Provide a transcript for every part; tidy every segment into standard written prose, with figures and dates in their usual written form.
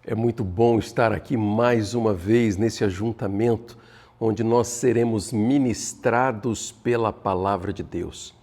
É muito bom estar aqui mais uma vez nesse ajuntamento onde nós seremos ministrados pela Palavra de Deus.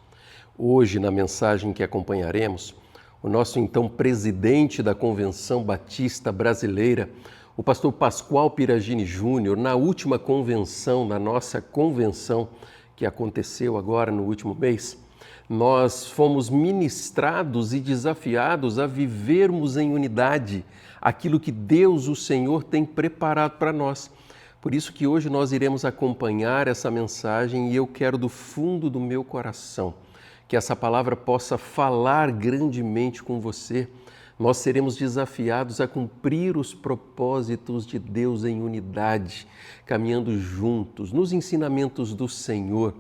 Hoje, na mensagem que acompanharemos, o nosso então presidente da Convenção Batista Brasileira, o pastor Pascoal Piragini Júnior, na última convenção, na nossa convenção que aconteceu agora no último mês, nós fomos ministrados e desafiados a vivermos em unidade aquilo que Deus, o Senhor, tem preparado para nós. Por isso que hoje nós iremos acompanhar essa mensagem e eu quero do fundo do meu coração que essa palavra possa falar grandemente com você. Nós seremos desafiados a cumprir os propósitos de Deus em unidade, caminhando juntos nos ensinamentos do Senhor.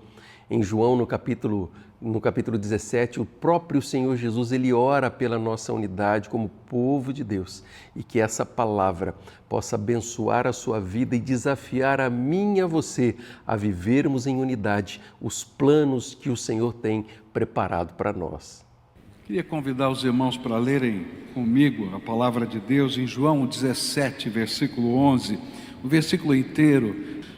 Em João, no capítulo 17, o próprio Senhor Jesus, ele ora pela nossa unidade como povo de Deus e que essa palavra possa abençoar a sua vida e desafiar a mim e a você a vivermos em unidade os planos que o Senhor tem preparado para nós. Queria convidar os irmãos para lerem comigo a palavra de Deus em João 17, versículo 11, o versículo inteiro.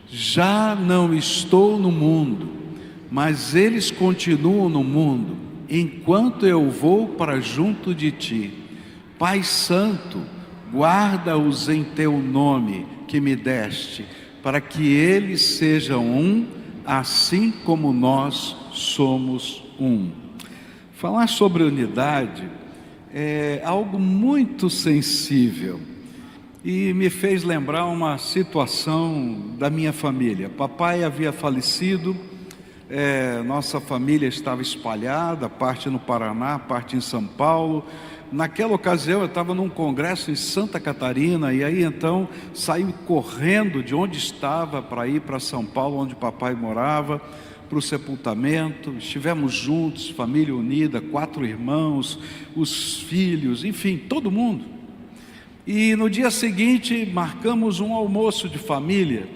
Já não estou no mundo, mas eles continuam no mundo, enquanto eu vou para junto de ti. Pai Santo, guarda-os em teu nome que me deste, para que eles sejam um, assim como nós somos um. Falar sobre unidade é algo muito sensível e me fez lembrar uma situação da minha família. Papai havia falecido, nossa família estava espalhada, parte no Paraná, parte em São Paulo. Naquela ocasião eu estava num congresso em Santa Catarina e aí então saí correndo de onde estava para ir para São Paulo, onde papai morava, para o sepultamento. Estivemos juntos, família unida, 4 irmãos, os filhos, enfim, todo mundo. E no dia seguinte marcamos um almoço de família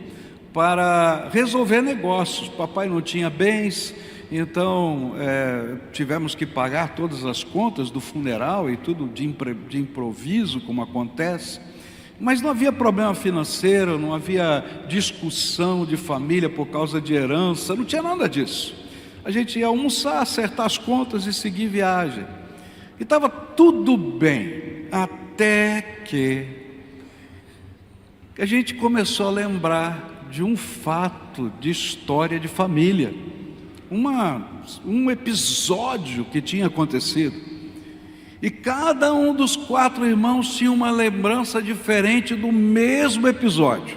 para resolver negócios. Papai não tinha bens, então tivemos que pagar todas as contas do funeral e tudo de improviso, como acontece. Mas não havia problema financeiro, não havia discussão de família por causa de herança, não tinha nada disso. A gente ia almoçar, acertar as contas e seguir viagem. E estava tudo bem, até que a gente começou a lembrar de um fato de história de família, um episódio que tinha acontecido. E cada um dos 4 irmãos tinha uma lembrança diferente do mesmo episódio.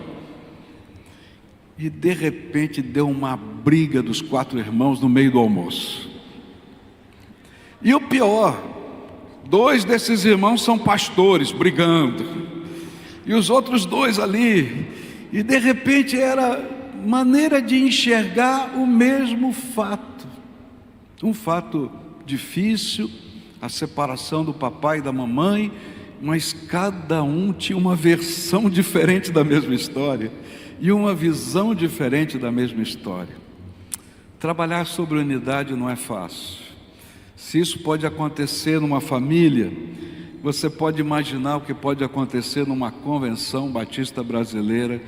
E de repente deu uma briga dos 4 irmãos no meio do almoço. E o pior, 2 desses irmãos são pastores brigando, e os outros 2 ali, e de repente era maneira de enxergar o mesmo fato, um fato difícil, a separação do papai e da mamãe, mas cada um tinha uma versão diferente da mesma história e uma visão diferente da mesma história. Trabalhar sobre unidade não é fácil. Se isso pode acontecer numa família, você pode imaginar o que pode acontecer numa convenção batista brasileira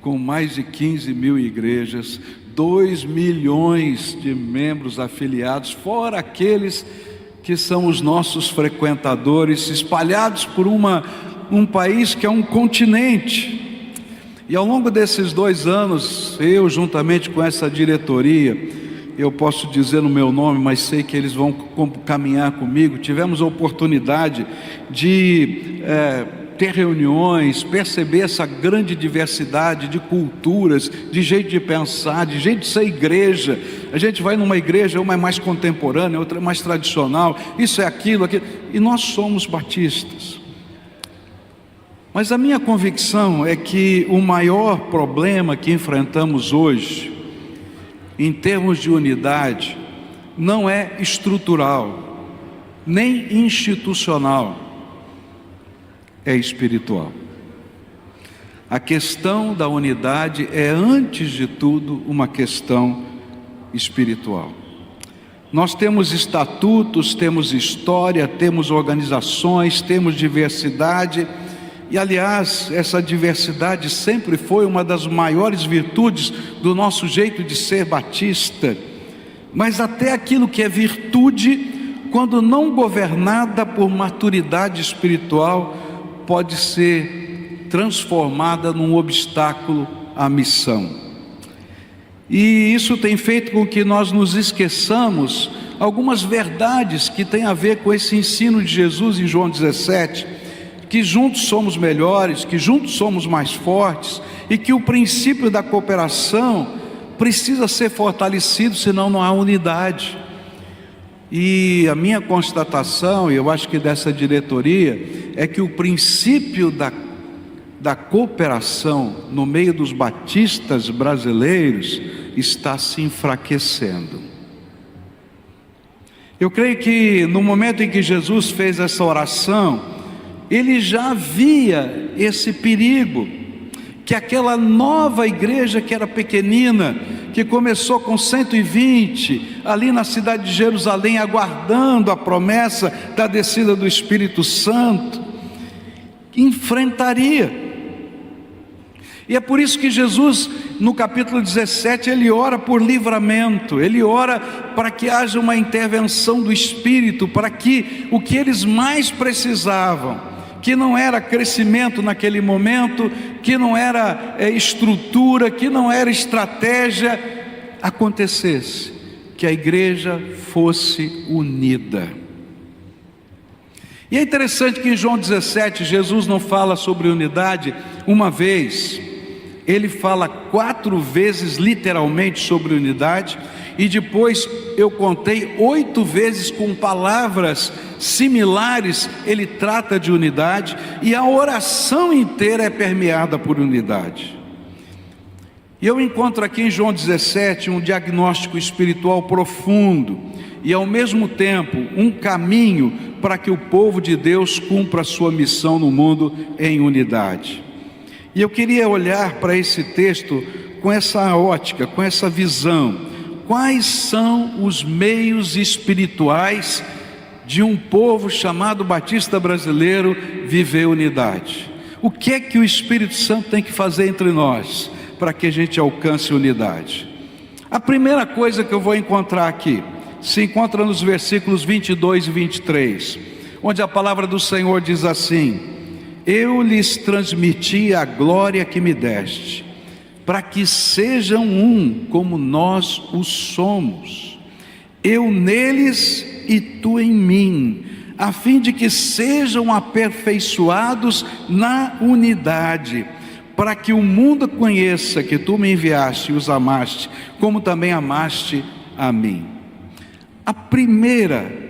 com mais de 15 mil igrejas, 2 milhões de membros afiliados, fora aqueles que são os nossos frequentadores, espalhados por um país que é um continente. E ao longo desses 2 anos, eu juntamente com essa diretoria, eu posso dizer no meu nome, mas sei que eles vão caminhar comigo, tivemos a oportunidade de ter reuniões, perceber essa grande diversidade de culturas, de jeito de pensar, de jeito de ser igreja. A gente vai numa igreja, uma é mais contemporânea, outra é mais tradicional, isso é aquilo, e nós somos batistas. Mas a minha convicção é que o maior problema que enfrentamos hoje, em termos de unidade, não é estrutural, nem institucional, é espiritual. A questão da unidade é, antes de tudo, uma questão espiritual. Nós temos estatutos, temos história, temos organizações, temos diversidade, E aliás, essa diversidade sempre foi uma das maiores virtudes do nosso jeito de ser batista. Mas até aquilo que é virtude, quando não governada por maturidade espiritual, pode ser transformada num obstáculo à missão. E isso tem feito com que nós nos esqueçamos algumas verdades que têm a ver com esse ensino de Jesus em João 17, que juntos somos melhores, que juntos somos mais fortes, e que o princípio da cooperação precisa ser fortalecido, senão não há unidade. E a minha constatação, e eu acho que dessa diretoria, é que o princípio da cooperação no meio dos batistas brasileiros está se enfraquecendo. Eu creio que no momento em que Jesus fez essa oração, ele já via esse perigo, que aquela nova igreja que era pequenina, que começou com 120, ali na cidade de Jerusalém, aguardando a promessa da descida do Espírito Santo, enfrentaria. E é por isso que Jesus, no capítulo 17, ele ora por livramento, ele ora para que haja uma intervenção do Espírito, para que o que eles mais precisavam, que não era crescimento naquele momento, que não era estrutura, que não era estratégia, acontecesse, que a igreja fosse unida. E é interessante que em João 17, Jesus não fala sobre unidade uma vez, ele fala 4 vezes literalmente sobre unidade, e depois eu contei 8 vezes com palavras similares, ele trata de unidade, e a oração inteira é permeada por unidade. E eu encontro aqui em João 17 um diagnóstico espiritual profundo, e ao mesmo tempo um caminho para que o povo de Deus cumpra a sua missão no mundo em unidade. E eu queria olhar para esse texto com essa ótica, com essa visão. Quais são os meios espirituais de um povo chamado batista brasileiro viver unidade? O que é que o Espírito Santo tem que fazer entre nós para que a gente alcance unidade? A primeira coisa que eu vou encontrar aqui se encontra nos versículos 22 e 23, onde a palavra do Senhor diz assim: eu lhes transmiti a glória que me deste, para que sejam um como nós o somos, eu neles e tu em mim, a fim de que sejam aperfeiçoados na unidade, para que o mundo conheça que tu me enviaste e os amaste, como também amaste a mim. A primeira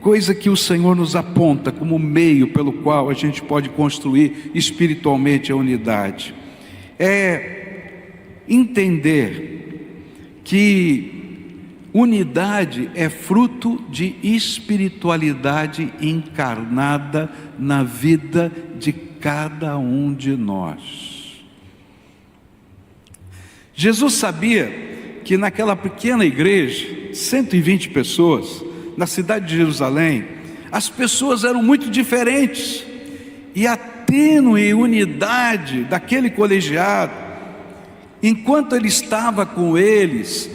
coisa que o Senhor nos aponta como meio pelo qual a gente pode construir espiritualmente a unidade é entender que unidade é fruto de espiritualidade encarnada na vida de cada um de nós. Jesus sabia que naquela pequena igreja, 120 pessoas, na cidade de Jerusalém, as pessoas eram muito diferentes, e a tênue unidade daquele colegiado, enquanto ele estava com eles,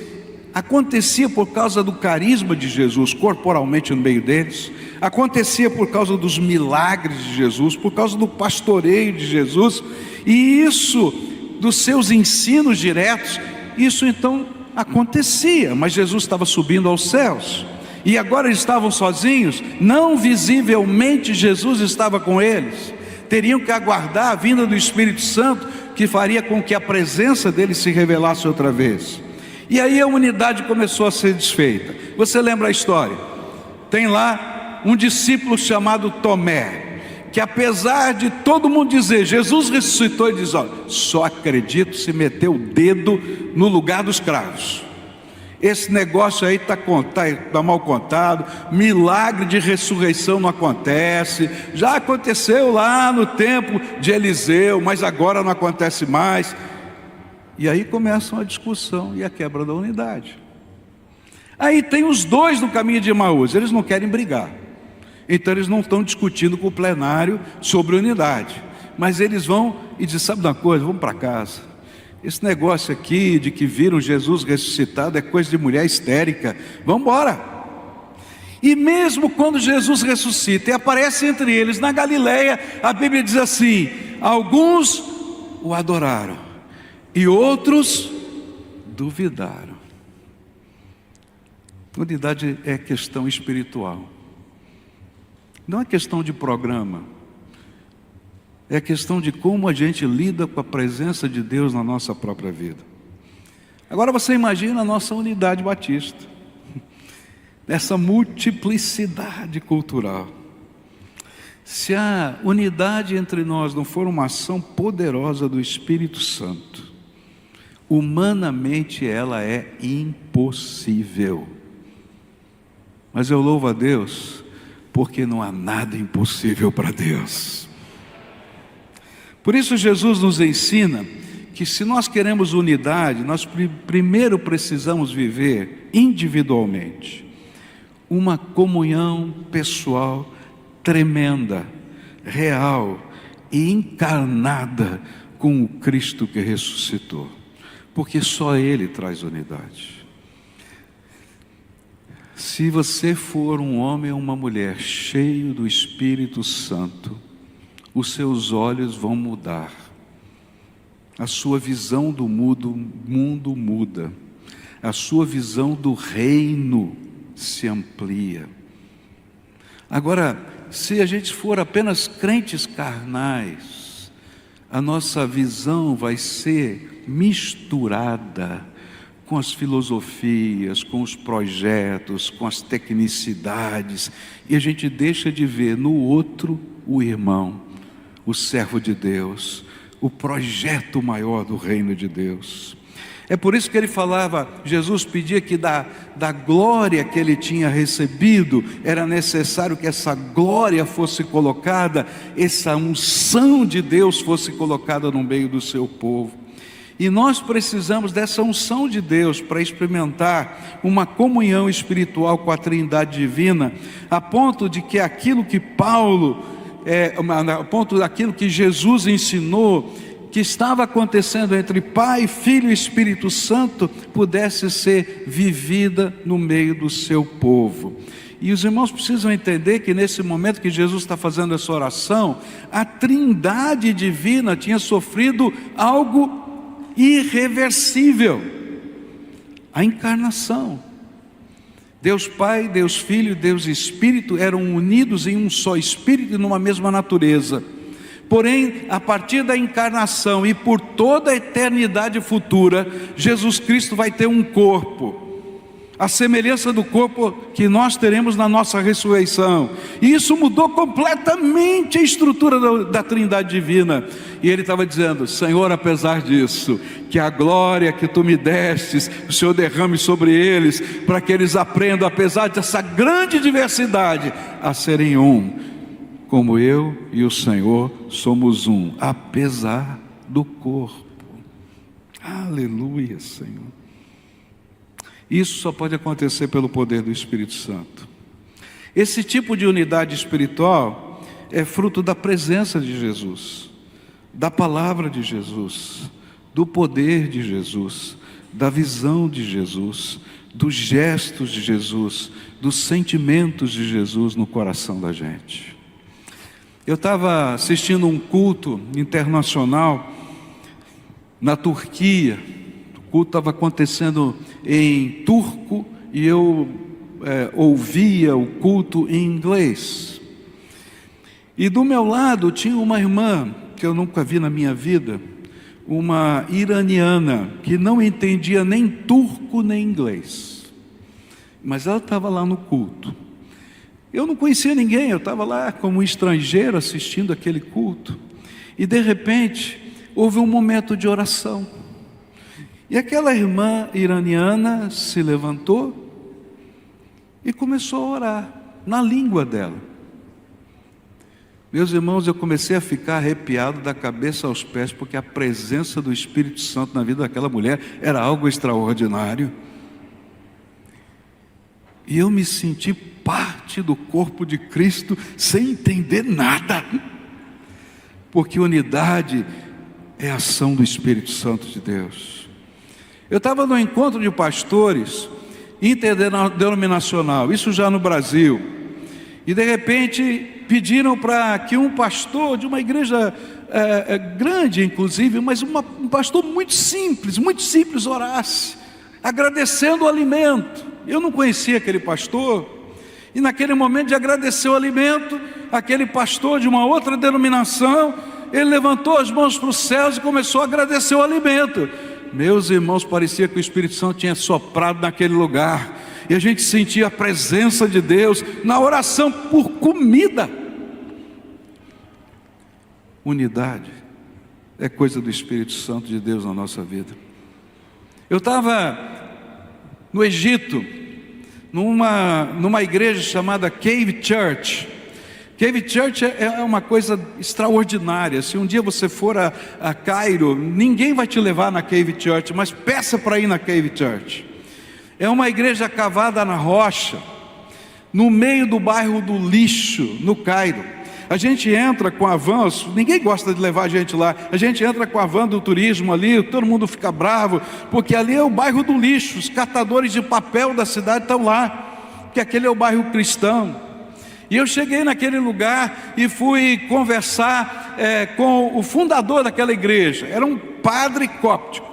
acontecia por causa do carisma de Jesus corporalmente no meio deles, acontecia por causa dos milagres de Jesus, por causa do pastoreio de Jesus, e isso, dos seus ensinos diretos, isso então acontecia. Mas Jesus estava subindo aos céus, e agora eles estavam sozinhos, não visivelmente Jesus estava com eles, teriam que aguardar a vinda do Espírito Santo, que faria com que a presença dele se revelasse outra vez. E aí a unidade começou a ser desfeita. Você lembra a história? Tem lá um discípulo chamado Tomé, que apesar de todo mundo dizer, Jesus ressuscitou, ele diz, olha, só acredito se meter o dedo no lugar dos cravos. Esse negócio aí está mal contado, milagre de ressurreição não acontece, já aconteceu lá no tempo de Eliseu, mas agora não acontece mais. E aí começa uma discussão e a quebra da unidade. Aí tem os dois no caminho de Emaús, eles não querem brigar, então eles não estão discutindo com o plenário sobre unidade, mas eles vão e dizem: sabe de uma coisa, vamos para casa. Esse negócio aqui de que viram Jesus ressuscitado é coisa de mulher histérica, vamos embora. E mesmo quando Jesus ressuscita e aparece entre eles na Galileia, a Bíblia diz assim: alguns o adoraram e outros duvidaram. Unidade é questão espiritual, não é questão de programa, é questão de como a gente lida com a presença de Deus na nossa própria vida. Agora você imagina a nossa unidade batista, nessa multiplicidade cultural. Se a unidade entre nós não for uma ação poderosa do Espírito Santo, humanamente ela é impossível. Mas eu louvo a Deus, porque não há nada impossível para Deus. Por isso Jesus nos ensina que se nós queremos unidade, nós primeiro precisamos viver individualmente uma comunhão pessoal tremenda, real e encarnada com o Cristo que ressuscitou, porque só Ele traz unidade. Se você for um homem ou uma mulher cheio do Espírito Santo, os seus olhos vão mudar, a sua visão do mundo muda, a sua visão do reino se amplia. Agora, se a gente for apenas crentes carnais, a nossa visão vai ser misturada com as filosofias, com os projetos, com as tecnicidades, e a gente deixa de ver no outro o irmão, o servo de Deus, o projeto maior do reino de Deus. É por isso que ele falava, Jesus pedia que da glória que ele tinha recebido, era necessário que essa glória fosse colocada, essa unção de Deus fosse colocada no meio do seu povo. E nós precisamos dessa unção de Deus para experimentar uma comunhão espiritual com a Trindade Divina, a ponto de que aquilo que a ponto daquilo que Jesus ensinou, que estava acontecendo entre Pai, Filho e Espírito Santo, pudesse ser vivida no meio do seu povo. E os irmãos precisam entender que nesse momento que Jesus está fazendo essa oração, a Trindade Divina tinha sofrido algo irreversível, a encarnação. Deus Pai, Deus Filho, Deus Espírito eram unidos em um só Espírito e numa mesma natureza. Porém, a partir da encarnação e por toda a eternidade futura, Jesus Cristo vai ter um corpo, a semelhança do corpo que nós teremos na nossa ressurreição. E isso mudou completamente a estrutura da Trindade Divina. E ele estava dizendo: Senhor, apesar disso, que a glória que tu me destes, o Senhor derrame sobre eles, para que eles aprendam, apesar dessa grande diversidade, a serem um, como eu e o Senhor somos um, apesar do corpo. Aleluia, Senhor. Isso só pode acontecer pelo poder do Espírito Santo. Esse tipo de unidade espiritual é fruto da presença de Jesus, da palavra de Jesus, do poder de Jesus, da visão de Jesus, dos gestos de Jesus, dos sentimentos de Jesus no coração da gente. Eu estava assistindo um culto internacional na Turquia. O culto estava acontecendo em turco e eu ouvia o culto em inglês. E do meu lado tinha uma irmã que eu nunca vi na minha vida, uma iraniana que não entendia nem turco nem inglês, mas ela estava lá no culto. Eu não conhecia ninguém, eu estava lá como um estrangeiro assistindo aquele culto, e de repente houve um momento de oração, e aquela irmã iraniana se levantou e começou a orar na língua dela. Meus irmãos, eu comecei a ficar arrepiado da cabeça aos pés, porque a presença do Espírito Santo na vida daquela mulher era algo extraordinário. E eu me senti parte do corpo de Cristo sem entender nada, porque unidade é a ação do Espírito Santo de Deus. Eu estava no encontro de pastores interdenominacional, isso já no Brasil, e de repente pediram para que um pastor de uma igreja grande, inclusive, mas um pastor muito simples, orasse, agradecendo o alimento. Eu não conhecia aquele pastor, e naquele momento de agradecer o alimento, aquele pastor de uma outra denominação, ele levantou as mãos para os céus e começou a agradecer o alimento. Meus irmãos, parecia que o Espírito Santo tinha soprado naquele lugar, e a gente sentia a presença de Deus na oração por comida. Unidade é coisa do Espírito Santo de Deus na nossa vida. Eu estava no Egito, numa igreja chamada Cave Church. Cave Church é uma coisa extraordinária. Se um dia você for a Cairo, ninguém vai te levar na Cave Church, mas peça para ir na Cave Church. É uma igreja cavada na rocha, no meio do bairro do lixo, no Cairo. A gente entra com a van, ninguém gosta de levar a gente lá, a gente entra com a van do turismo ali, todo mundo fica bravo, porque ali é o bairro do lixo, os catadores de papel da cidade estão lá, porque aquele é o bairro cristão. E eu cheguei naquele lugar e fui conversar com o fundador daquela igreja. Era um padre cóptico,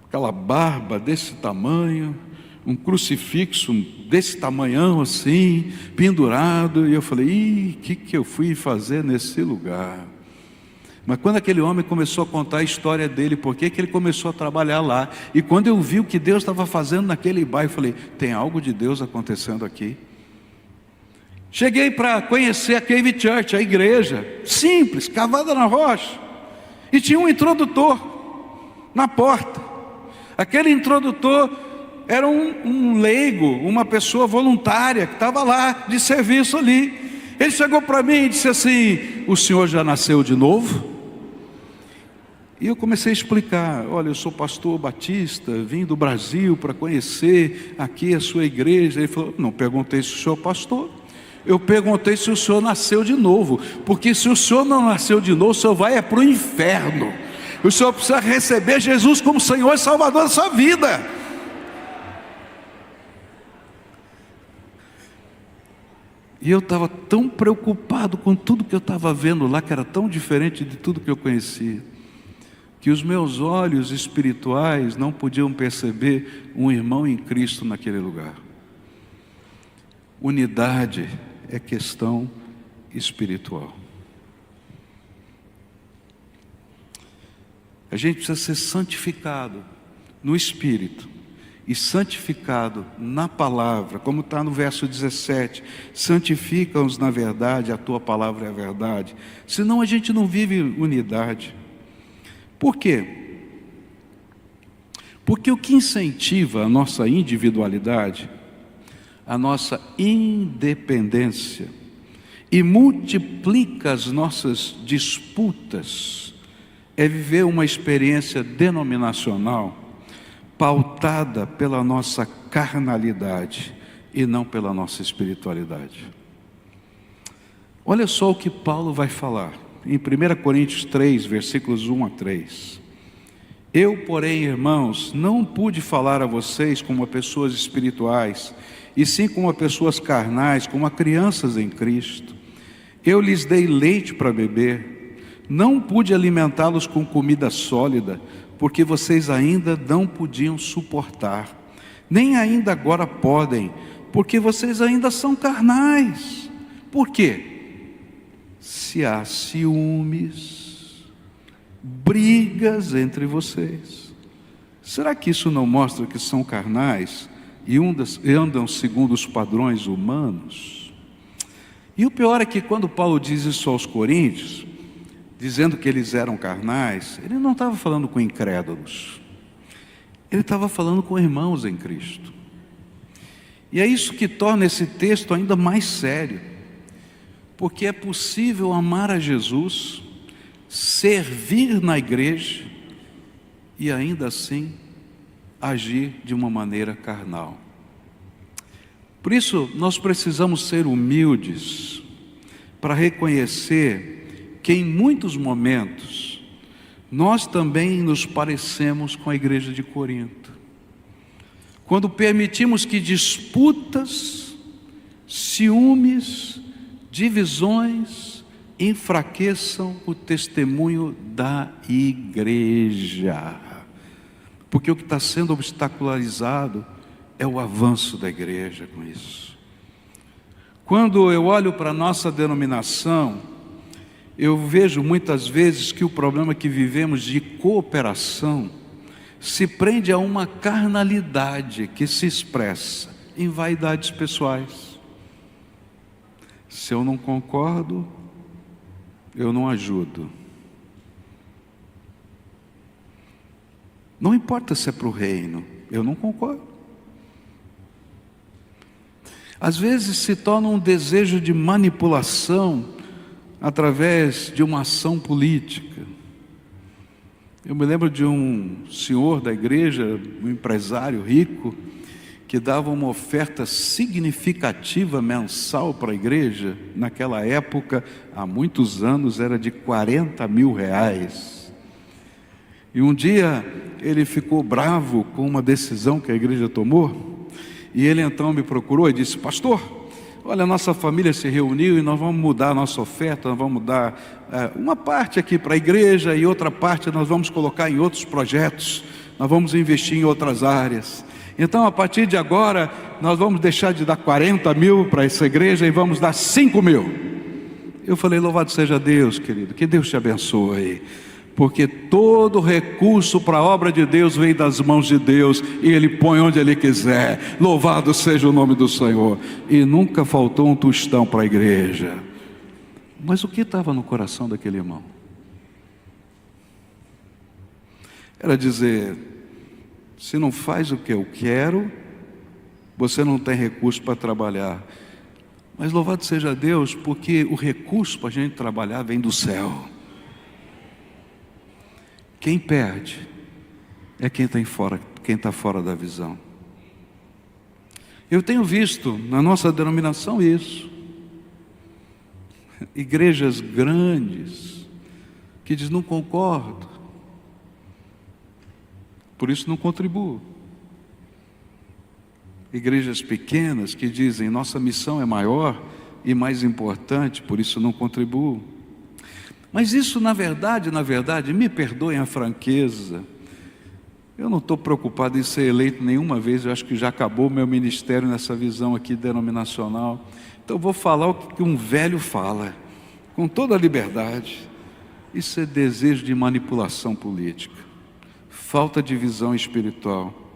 aquela barba desse tamanho, um crucifixo desse tamanhão assim, pendurado. E eu falei, o que eu fui fazer nesse lugar? Mas quando aquele homem começou a contar a história dele, por que ele começou a trabalhar lá, e quando eu vi o que Deus estava fazendo naquele bairro, eu falei, tem algo de Deus acontecendo aqui. Cheguei para conhecer a Cave Church, a igreja, simples, cavada na rocha, e tinha um introdutor na porta. Aquele introdutor era um leigo, uma pessoa voluntária, que estava lá, de serviço ali. Ele chegou para mim e disse assim, o senhor já nasceu de novo? E eu comecei a explicar, olha, eu sou pastor batista, vim do Brasil para conhecer aqui a sua igreja. Ele falou, não perguntei se o senhor é pastor, eu perguntei se o senhor nasceu de novo, porque se o senhor não nasceu de novo, o senhor vai para o inferno. O senhor precisa receber Jesus como Senhor e Salvador da sua vida. E eu estava tão preocupado com tudo que eu estava vendo lá, que era tão diferente de tudo que eu conhecia, que os meus olhos espirituais não podiam perceber um irmão em Cristo naquele lugar. Unidade é questão espiritual. A gente precisa ser santificado no Espírito e santificado na palavra, como está no verso 17, santifica-os na verdade, a tua palavra é a verdade, senão a gente não vive unidade. Por quê? Porque o que incentiva a nossa individualidade, a nossa independência, e multiplica as nossas disputas, é viver uma experiência denominacional pautada pela nossa carnalidade e não pela nossa espiritualidade. Olha só o que Paulo vai falar em 1 Coríntios 3, versículos 1 a 3. Eu, porém, irmãos, não pude falar a vocês como a pessoas espirituais, e sim como a pessoas carnais, como a crianças em Cristo. Eu lhes dei leite para beber, não pude alimentá-los com comida sólida, porque vocês ainda não podiam suportar, nem ainda agora podem, porque vocês ainda são carnais. Por quê? Se há ciúmes, brigas entre vocês, será que isso não mostra que são carnais e andam segundo os padrões humanos? E o pior é que quando Paulo diz isso aos coríntios, dizendo que eles eram carnais, ele não estava falando com incrédulos, ele estava falando com irmãos em Cristo. E é isso que torna esse texto ainda mais sério, porque é possível amar a Jesus, servir na igreja e ainda assim agir de uma maneira carnal. Por isso nós precisamos ser humildes para reconhecer que em muitos momentos nós também nos parecemos com a igreja de Corinto. Quando permitimos que disputas, ciúmes, divisões enfraqueçam o testemunho da igreja. Porque o que está sendo obstacularizado é o avanço da igreja com isso. Quando eu olho para a nossa denominação, eu vejo muitas vezes que o problema que vivemos de cooperação se prende a uma carnalidade que se expressa em vaidades pessoais. Se eu não concordo, eu não ajudo. Não importa se é para o reino, eu não concordo. Às vezes se torna um desejo de manipulação através de uma ação política. Eu me lembro de um senhor da igreja, um empresário rico, que dava uma oferta significativa mensal para a igreja. Naquela época, há muitos anos, era de 40 mil reais. E um dia ele ficou bravo com uma decisão que a igreja tomou, e ele então me procurou e disse: pastor, olha, a nossa família se reuniu e nós vamos mudar a nossa oferta, nós vamos dar uma parte aqui para a igreja e outra parte nós vamos colocar em outros projetos, nós vamos investir em outras áreas. Então, a partir de agora, nós vamos deixar de dar 40 mil para essa igreja e vamos dar 5 mil. Eu falei: louvado seja Deus, querido, que Deus te abençoe, porque todo recurso para a obra de Deus vem das mãos de Deus, e Ele põe onde Ele quiser. Louvado seja o nome do Senhor. E nunca faltou um tostão para a igreja. Mas o que estava no coração daquele irmão? Era dizer: se não faz o que eu quero, você não tem recurso para trabalhar. Mas louvado seja Deus, porque o recurso para a gente trabalhar vem do céu. Quem perde é quem está fora da visão. Eu tenho visto na nossa denominação isso. Igrejas grandes que dizem: não concordo, por isso não contribuo. Igrejas pequenas que dizem: nossa missão é maior e mais importante, por isso não contribuo. Mas isso, na verdade, me perdoem a franqueza, eu não estou preocupado em ser eleito nenhuma vez. Eu acho que já acabou o meu ministério nessa visão aqui denominacional. Então eu vou falar o que um velho fala, com toda a liberdade. Isso é desejo de manipulação política, falta de visão espiritual,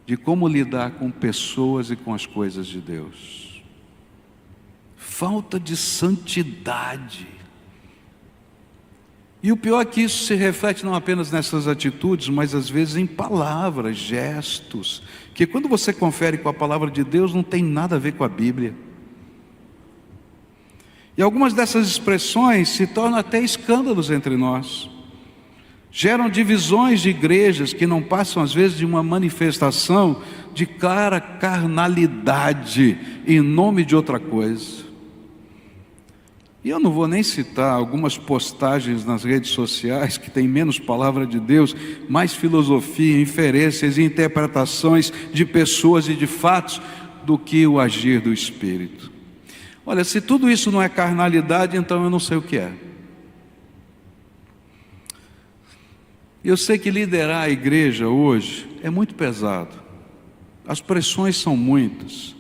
de como lidar com pessoas e com as coisas de Deus, falta de santidade. E o pior é que isso se reflete não apenas nessas atitudes, mas às vezes em palavras, gestos, que quando você confere com a palavra de Deus não tem nada a ver com a Bíblia. E algumas dessas expressões se tornam até escândalos entre nós, geram divisões de igrejas que não passam às vezes de uma manifestação de clara carnalidade em nome de outra coisa. E eu não vou nem citar algumas postagens nas redes sociais que tem menos palavra de Deus, mais filosofia, inferências e interpretações de pessoas e de fatos do que o agir do Espírito. Olha, se tudo isso não é carnalidade, então eu não sei o que é. Eu sei que liderar a igreja hoje é muito pesado. As pressões são muitas,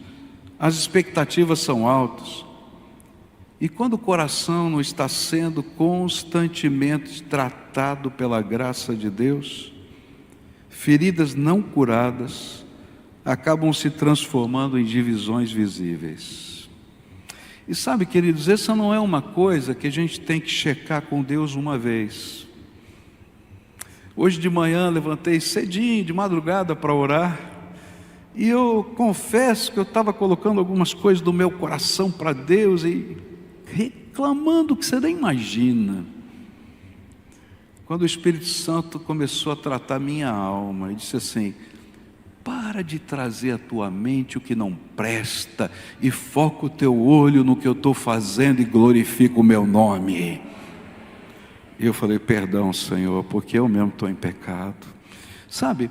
as expectativas são altas. E quando o coração não está sendo constantemente tratado pela graça de Deus, feridas não curadas acabam se transformando em divisões visíveis. E sabe, queridos, essa não é uma coisa que a gente tem que checar com Deus uma vez. Hoje de manhã levantei cedinho, de madrugada, para orar, e eu confesso que eu estava colocando algumas coisas do meu coração para Deus e reclamando que você nem imagina. Quando o Espírito Santo começou a tratar minha alma e disse assim: para de trazer à tua mente o que não presta e foca o teu olho no que eu estou fazendo e glorifica o meu nome. E eu falei: perdão, Senhor, porque eu mesmo estou em pecado. Sabe,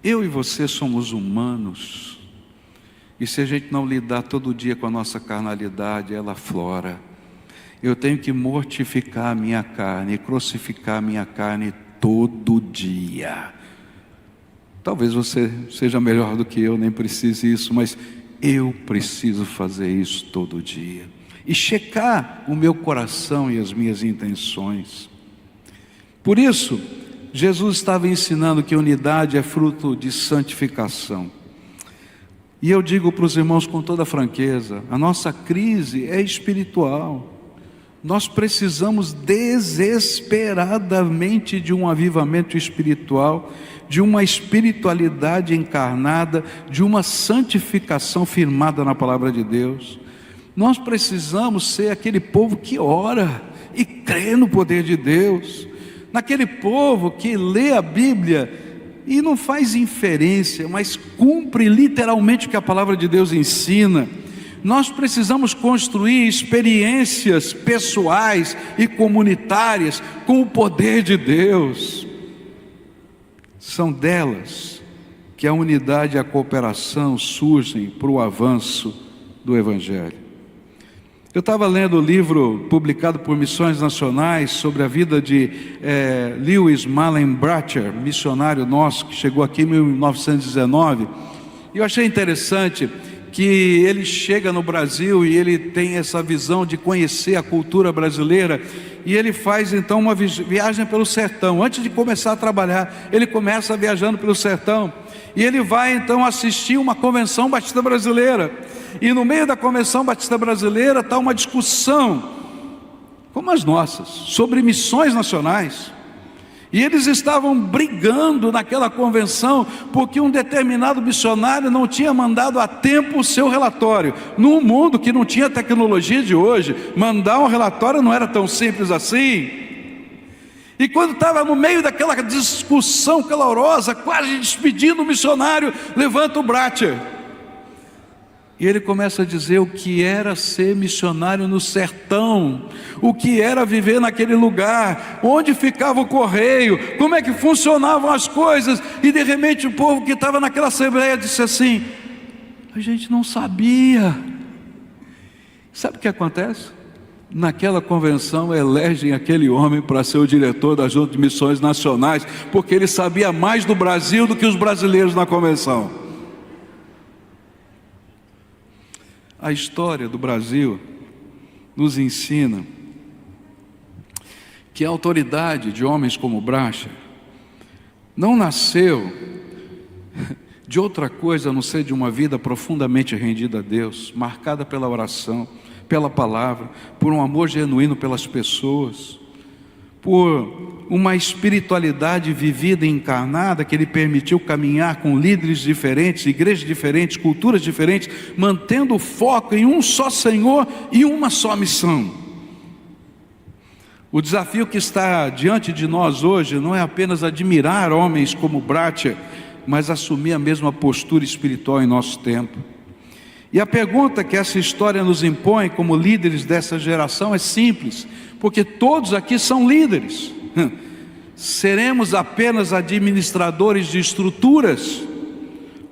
eu e você somos humanos, e se a gente não lidar todo dia com a nossa carnalidade, ela aflora. Eu tenho que mortificar a minha carne, crucificar a minha carne todo dia. Talvez você seja melhor do que eu, nem precise isso, mas eu preciso fazer isso todo dia. E checar o meu coração e as minhas intenções. Por isso, Jesus estava ensinando que unidade é fruto de santificação. E eu digo para os irmãos com toda franqueza, a nossa crise é espiritual. Nós precisamos desesperadamente de um avivamento espiritual, de uma espiritualidade encarnada, de uma santificação firmada na palavra de Deus. Nós precisamos ser aquele povo que ora e crê no poder de Deus, naquele povo que lê a Bíblia e não faz inferência, mas cumpre literalmente o que a palavra de Deus ensina. Nós precisamos construir experiências pessoais e comunitárias com o poder de Deus. São delas que a unidade e a cooperação surgem para o avanço do Evangelho. Eu estava lendo o livro publicado por Missões Nacionais sobre a vida de Lewis Malen Bracher, missionário nosso que chegou aqui em 1919, e eu achei interessante que ele chega no Brasil e ele tem essa visão de conhecer a cultura brasileira, e ele faz então uma viagem pelo sertão. Antes de começar a trabalhar, ele começa viajando pelo sertão, e ele vai então assistir uma convenção batista brasileira, e no meio da convenção batista brasileira está uma discussão, como as nossas, sobre missões nacionais. E eles estavam brigando naquela convenção, porque um determinado missionário não tinha mandado a tempo o seu relatório. Num mundo que não tinha tecnologia de hoje, mandar um relatório não era tão simples assim. E quando estava no meio daquela discussão calorosa, quase despedindo o missionário, levanta o Bracher. E ele começa a dizer o que era ser missionário no sertão, o que era viver naquele lugar, onde ficava o correio, como é que funcionavam as coisas. E de repente o povo que estava naquela assembleia disse assim: a gente não sabia. Sabe o que acontece? Naquela convenção elegem aquele homem para ser o diretor da Junta de Missões Nacionais, porque ele sabia mais do Brasil do que os brasileiros na convenção. A história do Brasil nos ensina que a autoridade de homens como Bracher não nasceu de outra coisa a não ser de uma vida profundamente rendida a Deus, marcada pela oração, pela palavra, por um amor genuíno pelas pessoas, por uma espiritualidade vivida e encarnada que ele permitiu caminhar com líderes diferentes, igrejas diferentes, culturas diferentes, mantendo o foco em um só Senhor e uma só missão. O desafio que está diante de nós hoje não é apenas admirar homens como Bracher, mas assumir a mesma postura espiritual em nosso tempo. E a pergunta que essa história nos impõe como líderes dessa geração é simples, porque todos aqui são líderes. Seremos apenas administradores de estruturas,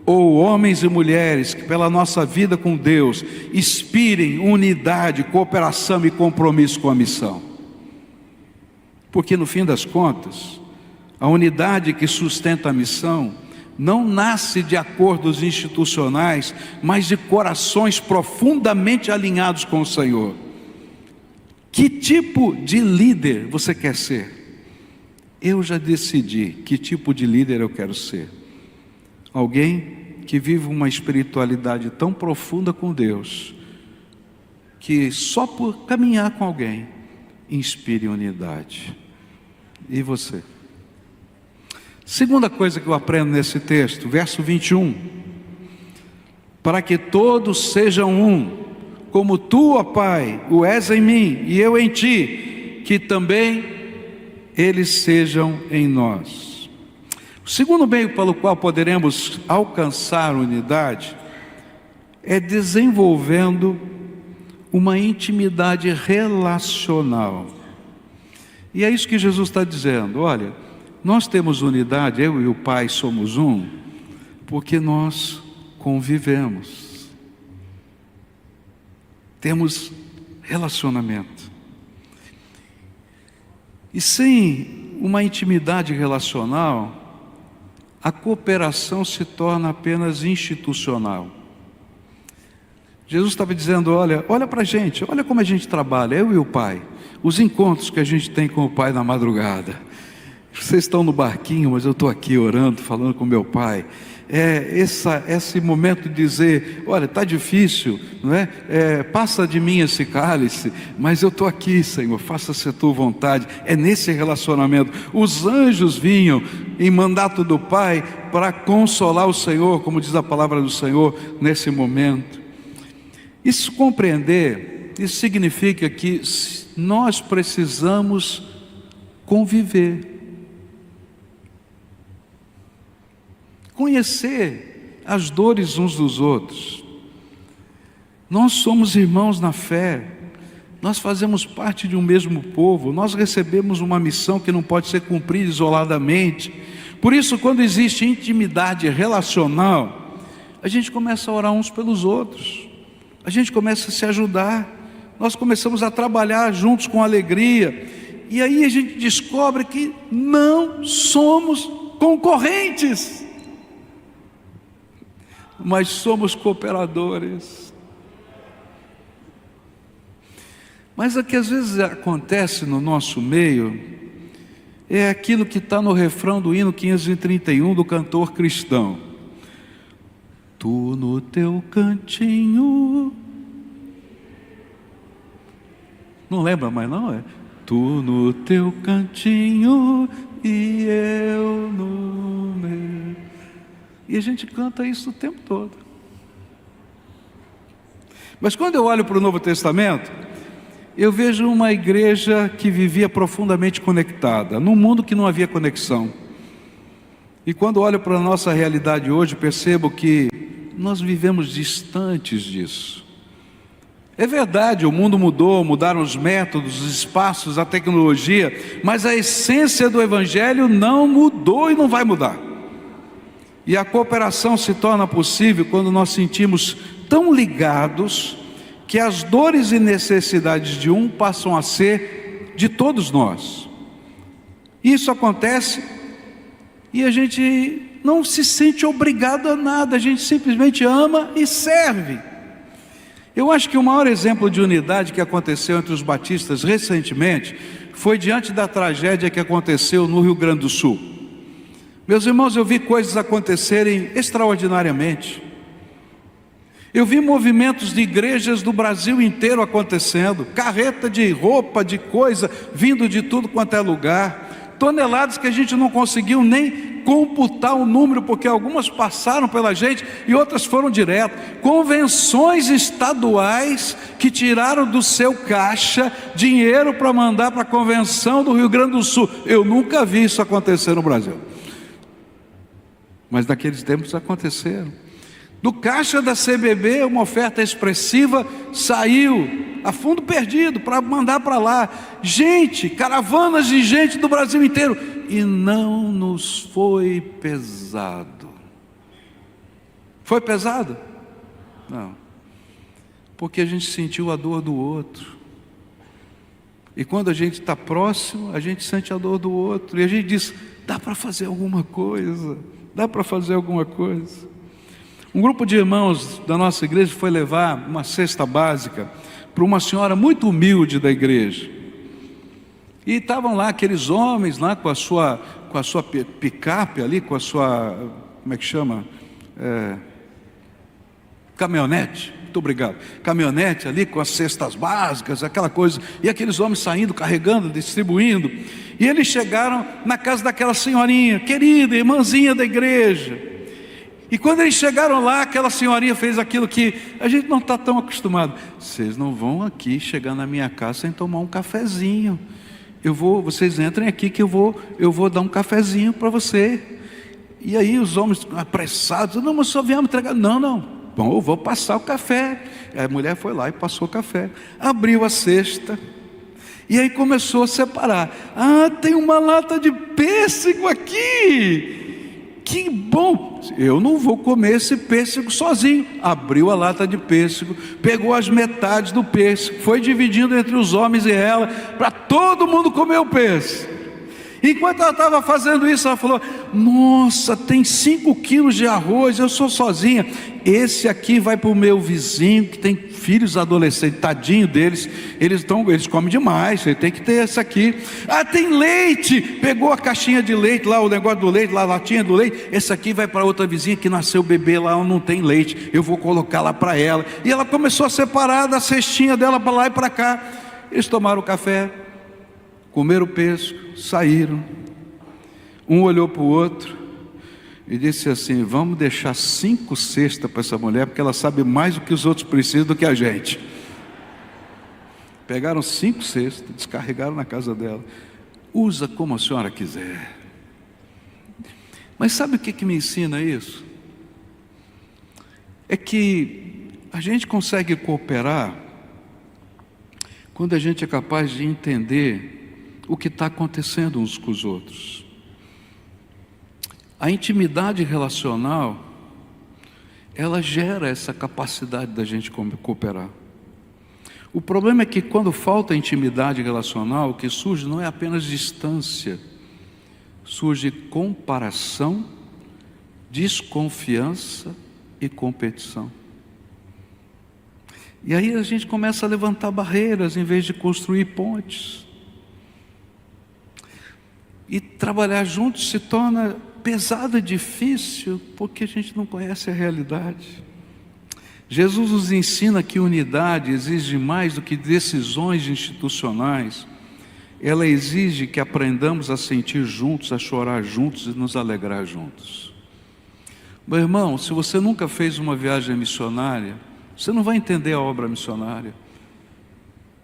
ou homens e mulheres que pela nossa vida com Deus inspirem unidade, cooperação e compromisso com a missão? Porque no fim das contas, a unidade que sustenta a missão não nasce de acordos institucionais, mas de corações profundamente alinhados com o Senhor. Que tipo de líder você quer ser? Eu já decidi que tipo de líder eu quero ser. Alguém que vive uma espiritualidade tão profunda com Deus, que só por caminhar com alguém, inspire unidade. E você? Segunda coisa que eu aprendo nesse texto, verso 21. Para que todos sejam um, como tu, ó Pai, o és em mim e eu em ti, que também eles sejam em nós. O segundo meio pelo qual poderemos alcançar unidade é desenvolvendo uma intimidade relacional. E é isso que Jesus está dizendo: olha, nós temos unidade, eu e o Pai somos um, porque nós convivemos, temos relacionamento. E sem uma intimidade relacional, a cooperação se torna apenas institucional. Jesus estava dizendo: olha para a gente, olha como a gente trabalha, eu e o Pai, os encontros que a gente tem com o Pai na madrugada. Vocês estão no barquinho, mas eu estou aqui orando, falando com meu Pai. Esse momento de dizer: olha, está difícil, não é? Passa de mim esse cálice, mas eu estou aqui, Senhor, faça-se a tua vontade. É nesse relacionamento. Os anjos vinham em mandato do Pai para consolar o Senhor, como diz a palavra do Senhor, nesse momento. Isso compreender, isso significa que nós precisamos conviver, conhecer as dores uns dos outros. Nós somos irmãos na fé, nós fazemos parte de um mesmo povo, nós recebemos uma missão que não pode ser cumprida isoladamente. Por isso, quando existe intimidade relacional, a gente começa a orar uns pelos outros, a gente começa a se ajudar, nós começamos a trabalhar juntos com alegria, e aí a gente descobre que não somos concorrentes, mas somos cooperadores. Mas o que às vezes acontece no nosso meio é aquilo que está no refrão do hino 531 do cantor cristão: tu no teu cantinho. Não lembra mais não? É tu no teu cantinho e eu no meu. E a gente canta isso o tempo todo. Mas quando eu olho para o Novo Testamento, eu vejo uma igreja que vivia profundamente conectada, num mundo que não havia conexão. E quando olho para a nossa realidade hoje, percebo que nós vivemos distantes disso. É verdade, o mundo mudou, mudaram os métodos, os espaços, a tecnologia, mas a essência do Evangelho não mudou e não vai mudar. E a cooperação se torna possível quando nós sentimos tão ligados que as dores e necessidades de um passam a ser de todos nós. Isso acontece e a gente não se sente obrigado a nada, a gente simplesmente ama e serve. Eu acho que o maior exemplo de unidade que aconteceu entre os batistas recentemente foi diante da tragédia que aconteceu no Rio Grande do Sul. Meus irmãos, eu vi coisas acontecerem extraordinariamente. Eu vi movimentos de igrejas do Brasil inteiro acontecendo, carreta de roupa, de coisa, vindo de tudo quanto é lugar, toneladas que a gente não conseguiu nem computar o número, porque algumas passaram pela gente e outras foram direto. Convenções estaduais que tiraram do seu caixa dinheiro para mandar para a convenção do Rio Grande do Sul. Eu nunca vi isso acontecer no Brasil, mas naqueles tempos aconteceram. Do caixa da CBB, uma oferta expressiva saiu a fundo perdido para mandar para lá gente, caravanas de gente do Brasil inteiro, e não nos foi pesado. Foi pesado? Não, porque a gente sentiu a dor do outro, e quando a gente está próximo, a gente sente a dor do outro, e a gente diz: dá para fazer alguma coisa, dá para fazer alguma coisa. Um grupo de irmãos da nossa igreja foi levar uma cesta básica para uma senhora muito humilde da igreja. E estavam lá aqueles homens lá com a sua picape ali, com a sua, como é que chama? Caminhonete. Muito obrigado. Caminhonete ali com as cestas básicas, aquela coisa. E aqueles homens saindo, carregando, distribuindo. E eles chegaram na casa daquela senhorinha, querida, irmãzinha da igreja. E quando eles chegaram lá, aquela senhorinha fez aquilo que a gente não está tão acostumado. Vocês não vão aqui chegar na minha casa sem tomar um cafezinho. Vocês entrem aqui que eu vou dar um cafezinho para você. E aí os homens apressados: não, mas só viemos entregar. Não, bom, eu vou passar o café. A mulher foi lá e passou o café, abriu a cesta, E aí começou a separar. Ah, tem uma lata de pêssego aqui, que bom, eu não vou comer esse pêssego sozinho. Abriu a lata de pêssego, pegou as metades do pêssego, foi dividindo entre os homens e ela, para todo mundo comer o pêssego. Enquanto ela estava fazendo isso, ela falou: nossa, tem 5 quilos de arroz, eu sou sozinha, esse aqui vai para o meu vizinho que tem filhos adolescentes, tadinho deles, eles comem demais, ele tem que ter esse aqui. Ah, tem leite, pegou a caixinha de leite lá, o negócio do leite lá, a latinha do leite, esse aqui vai para outra vizinha que nasceu bebê lá, não tem leite, eu vou colocar lá para ela. E ela começou a separar da cestinha dela para lá e para cá. Eles tomaram café, comeram o pêssego, saíram. Um olhou para o outro e disse assim: vamos deixar 5 cestas para essa mulher, porque ela sabe mais do que os outros precisam do que a gente. Pegaram 5 cestas, descarregaram na casa dela. Usa como a senhora quiser. Mas sabe o que me ensina isso? É que a gente consegue cooperar quando a gente é capaz de entender o que está acontecendo uns com os outros. A intimidade relacional, ela gera essa capacidade da gente cooperar. O problema é que quando falta intimidade relacional, o que surge não é apenas distância, surge comparação, desconfiança e competição. E aí a gente começa a levantar barreiras em vez de construir pontes. E trabalhar juntos se torna pesado e difícil, porque a gente não conhece a realidade. Jesus nos ensina que unidade exige mais do que decisões institucionais. Ela exige que aprendamos a sentir juntos, a chorar juntos e nos alegrar juntos. Meu irmão, se você nunca fez uma viagem missionária, você não vai entender a obra missionária.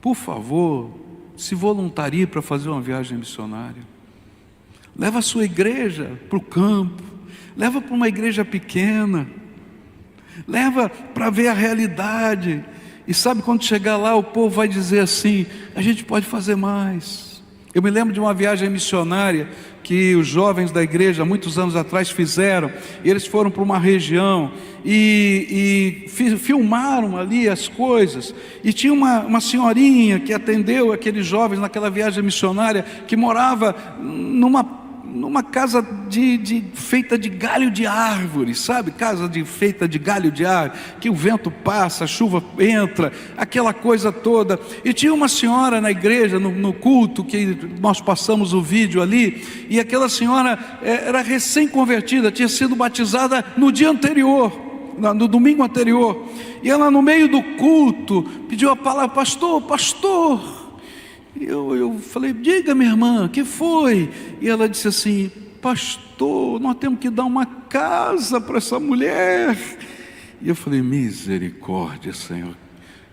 Por favor, se voluntarie para fazer uma viagem missionária. Leva a sua igreja para o campo, leva para uma igreja pequena, leva para ver a realidade. E sabe, quando chegar lá, o povo vai dizer assim: a gente pode fazer mais. Eu me lembro de uma viagem missionária que os jovens da igreja, muitos anos atrás, fizeram. Eles foram para uma região e filmaram ali as coisas. E tinha uma senhorinha que atendeu aqueles jovens naquela viagem missionária, que morava numa casa feita de galho de árvore, sabe? Casa feita de galho de árvore, que o vento passa, a chuva entra, aquela coisa toda. E tinha uma senhora na igreja, no culto, que nós passamos o vídeo ali, e aquela senhora era recém-convertida, tinha sido batizada no dia anterior, no domingo anterior. E ela, no meio do culto, pediu a palavra: pastor. Eu falei: diga, minha irmã, o que foi? E ela disse assim: pastor, nós temos que dar uma casa para essa mulher. E eu falei: misericórdia, Senhor,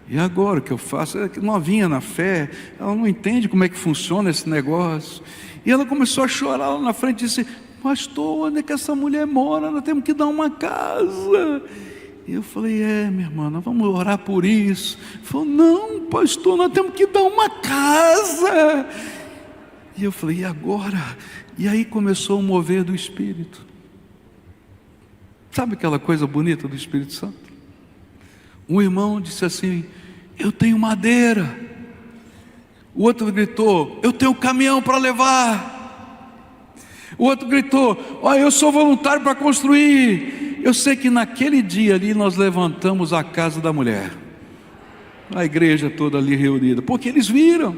e agora o que eu faço? É que novinha na fé, ela não entende como é que funciona esse negócio. E ela começou a chorar lá na frente e disse: pastor, onde é que essa mulher mora? Nós temos que dar uma casa. E eu falei: minha irmã, nós vamos orar por isso. Ele falou: não, pastor, nós temos que dar uma casa. E eu falei: e agora? E aí começou o mover do Espírito. Sabe aquela coisa bonita do Espírito Santo? Um irmão disse assim: eu tenho madeira. O outro gritou: eu tenho caminhão para levar. O outro gritou: eu sou voluntário para construir. Eu sei que naquele dia ali nós levantamos a casa da mulher, a igreja toda ali reunida, porque eles viram.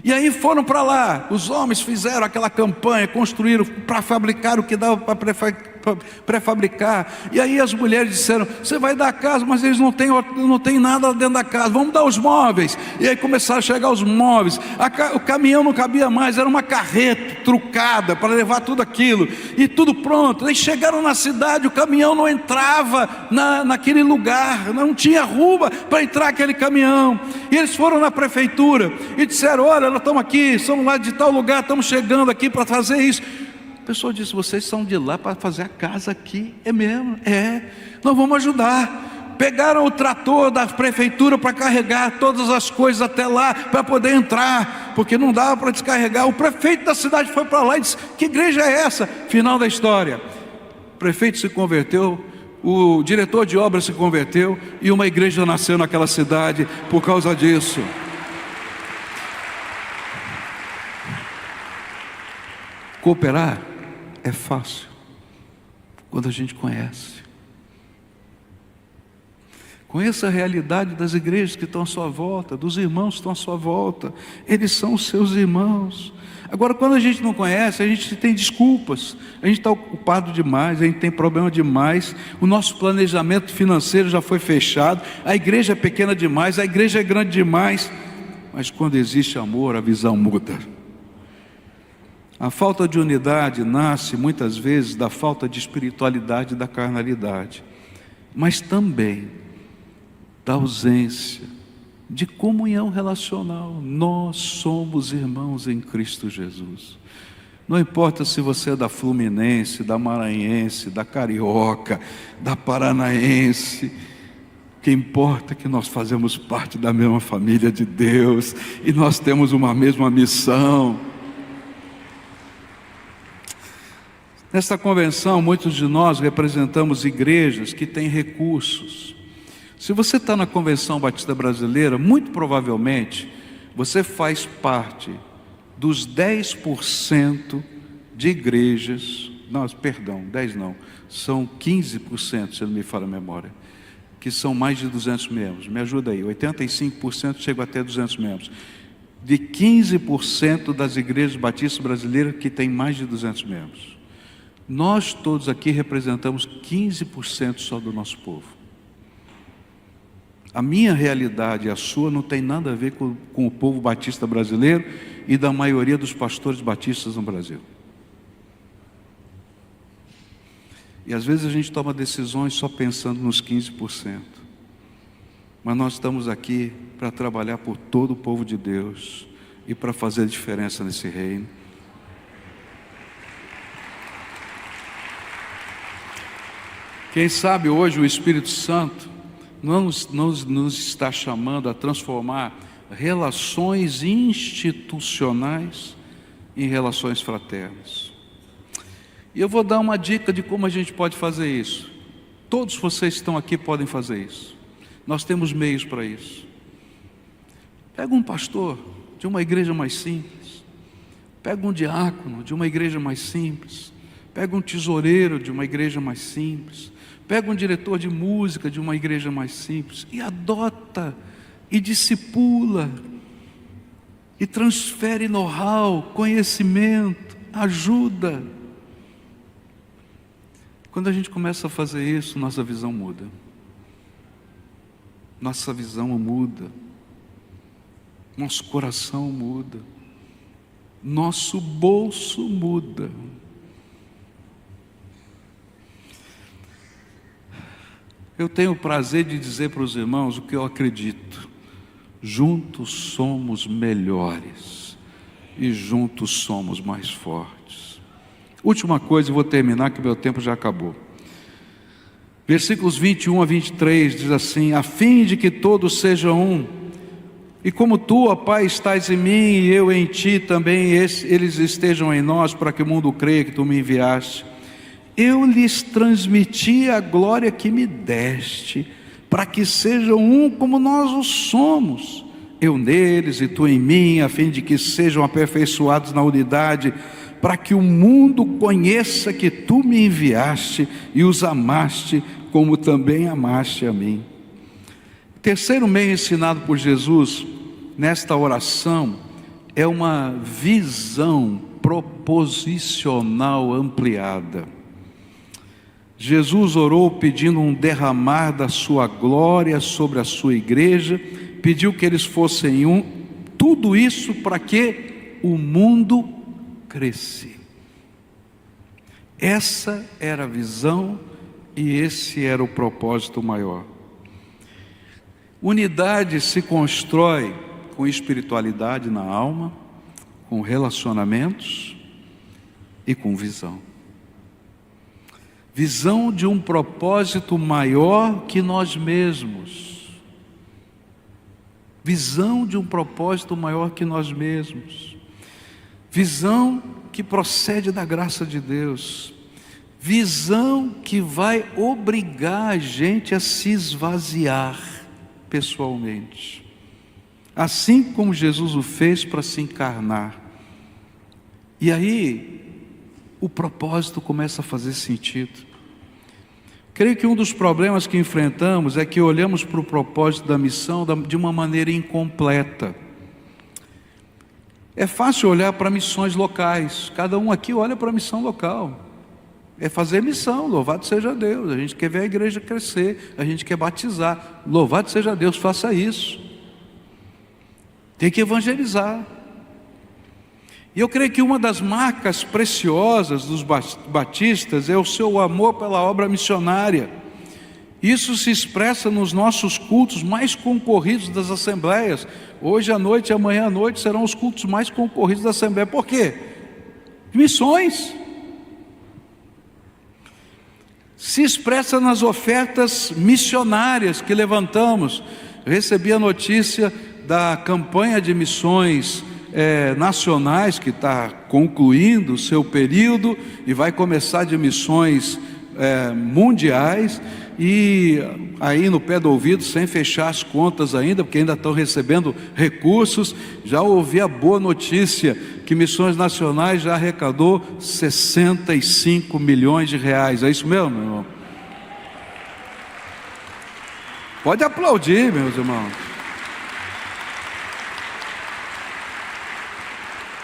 E aí foram para lá, os homens fizeram aquela campanha, construíram para fabricar o que dava para pré-fabricar. E aí as mulheres disseram: você vai dar a casa, mas eles não têm nada dentro da casa, vamos dar os móveis. E aí começaram a chegar os móveis, o caminhão não cabia mais, era uma carreta trucada para levar tudo aquilo, e tudo pronto. Aí chegaram na cidade, o caminhão não entrava naquele lugar, não tinha rua para entrar aquele caminhão. E eles foram na prefeitura e disseram: olha, nós estamos aqui, somos lá de tal lugar, estamos chegando aqui para fazer isso. A pessoa disse: vocês são de lá para fazer a casa aqui? É mesmo? Nós vamos ajudar. pegaram o trator da prefeitura para carregar todas as coisas até lá, para poder entrar, porque não dava para descarregar. O prefeito da cidade foi para lá e disse: que igreja é essa? Final da história, o prefeito se converteu, o diretor de obras se converteu, e uma igreja nasceu naquela cidade por causa disso. Cooperar é fácil quando a gente conhece. Conheça a realidade das igrejas que estão à sua volta, dos irmãos que estão à sua volta. Eles são os seus irmãos. Agora, quando a gente não conhece, a gente tem desculpas. A gente está ocupado demais, a gente tem problema demais. O nosso planejamento financeiro já foi fechado. A igreja é pequena demais, a igreja é grande demais. Mas quando existe amor, a visão muda. A falta de unidade nasce muitas vezes da falta de espiritualidade e da carnalidade, mas também da ausência de comunhão relacional. Nós somos irmãos em Cristo Jesus. Não importa se você é da Fluminense, da Maranhense, da Carioca, da Paranaense, o que importa é que nós fazemos parte da mesma família de Deus e nós temos uma mesma missão. Nesta convenção, muitos de nós representamos igrejas que têm recursos. Se você está na Convenção Batista Brasileira, muito provavelmente você faz parte dos 10% de igrejas, não, perdão, 10 não, são 15%, se não me falha a memória, que são mais de 200 membros. Me ajuda aí, 85% chegam até 200 membros. De 15% das igrejas batistas brasileiras que têm mais de 200 membros. Nós todos aqui representamos 15% só do nosso povo. A minha realidade e a sua não tem nada a ver com o povo batista brasileiro e da maioria dos pastores batistas no Brasil. E às vezes a gente toma decisões só pensando nos 15%. Mas nós estamos aqui para trabalhar por todo o povo de Deus e para fazer a diferença nesse reino. Quem sabe hoje o Espírito Santo não nos está chamando a transformar relações institucionais em relações fraternas. E eu vou dar uma dica de como a gente pode fazer isso. Todos vocês que estão aqui podem fazer isso. Nós temos meios para isso. Pega um pastor de uma igreja mais simples. Pega um diácono de uma igreja mais simples. Pega um tesoureiro de uma igreja mais simples. Pega um diretor de música de uma igreja mais simples e adota, e discipula, e transfere know-how, conhecimento, ajuda. Quando a gente começa a fazer isso, nossa visão muda. Nossa visão muda. Nosso coração muda. Nosso bolso muda. Eu tenho o prazer de dizer para os irmãos o que eu acredito. Juntos somos melhores e juntos somos mais fortes. Última coisa, eu vou terminar que meu tempo já acabou. Versículos 21 a 23 diz assim: a fim de que todos sejam um, e como tu, ó Pai, estás em mim e eu em ti também, eles estejam em nós, para que o mundo creia que tu me enviaste. Eu lhes transmiti a glória que me deste, para que sejam um como nós o somos, eu neles e tu em mim, a fim de que sejam aperfeiçoados na unidade, para que o mundo conheça que tu me enviaste e os amaste, como também amaste a mim. O terceiro meio ensinado por Jesus nesta oração é uma visão proposicional ampliada. Jesus orou pedindo um derramar da sua glória sobre a sua igreja, pediu que eles fossem um, tudo isso para que o mundo cresce. Essa era a visão e esse era o propósito maior. Unidade se constrói com espiritualidade na alma, com relacionamentos e com visão. visão de um propósito maior que nós mesmos. Visão de um propósito maior que nós mesmos. Visão que procede da graça de Deus. Visão que vai obrigar a gente a se esvaziar pessoalmente. Assim como Jesus o fez para se encarnar. E aí, o propósito começa a fazer sentido. Creio que um dos problemas que enfrentamos é que olhamos para o propósito da missão de uma maneira incompleta. É fácil olhar para missões locais. Cada um aqui olha para a missão local. É fazer missão, louvado seja Deus. A gente quer ver a igreja crescer, a gente quer batizar. Louvado seja Deus, faça isso. Tem que evangelizar. E eu creio que uma das marcas preciosas dos batistas é o seu amor pela obra missionária. Isso se expressa nos nossos cultos mais concorridos das assembleias. Hoje à noite e amanhã à noite serão os cultos mais concorridos da assembleia. Por quê? Missões. Se expressa nas ofertas missionárias que levantamos. Eu recebi a notícia da campanha de missões nacionais, que está concluindo o seu período, e vai começar de missões mundiais, e aí no pé do ouvido, sem fechar as contas ainda, porque ainda estão recebendo recursos, já ouvi a boa notícia, que Missões Nacionais já arrecadou 65 milhões de reais, é isso mesmo, meu irmão? Pode aplaudir, meus irmãos.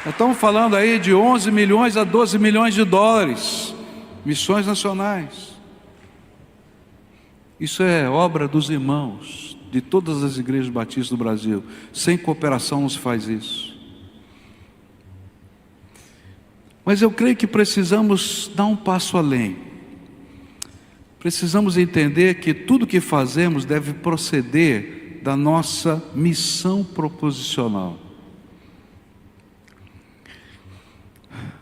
Estamos falando aí de 11 milhões a 12 milhões de dólares, missões nacionais. Isso é obra dos irmãos, de todas as igrejas batistas do Brasil. Sem cooperação não se faz isso. Mas eu creio que precisamos dar um passo além. Precisamos entender que tudo que fazemos deve proceder da nossa missão proposicional.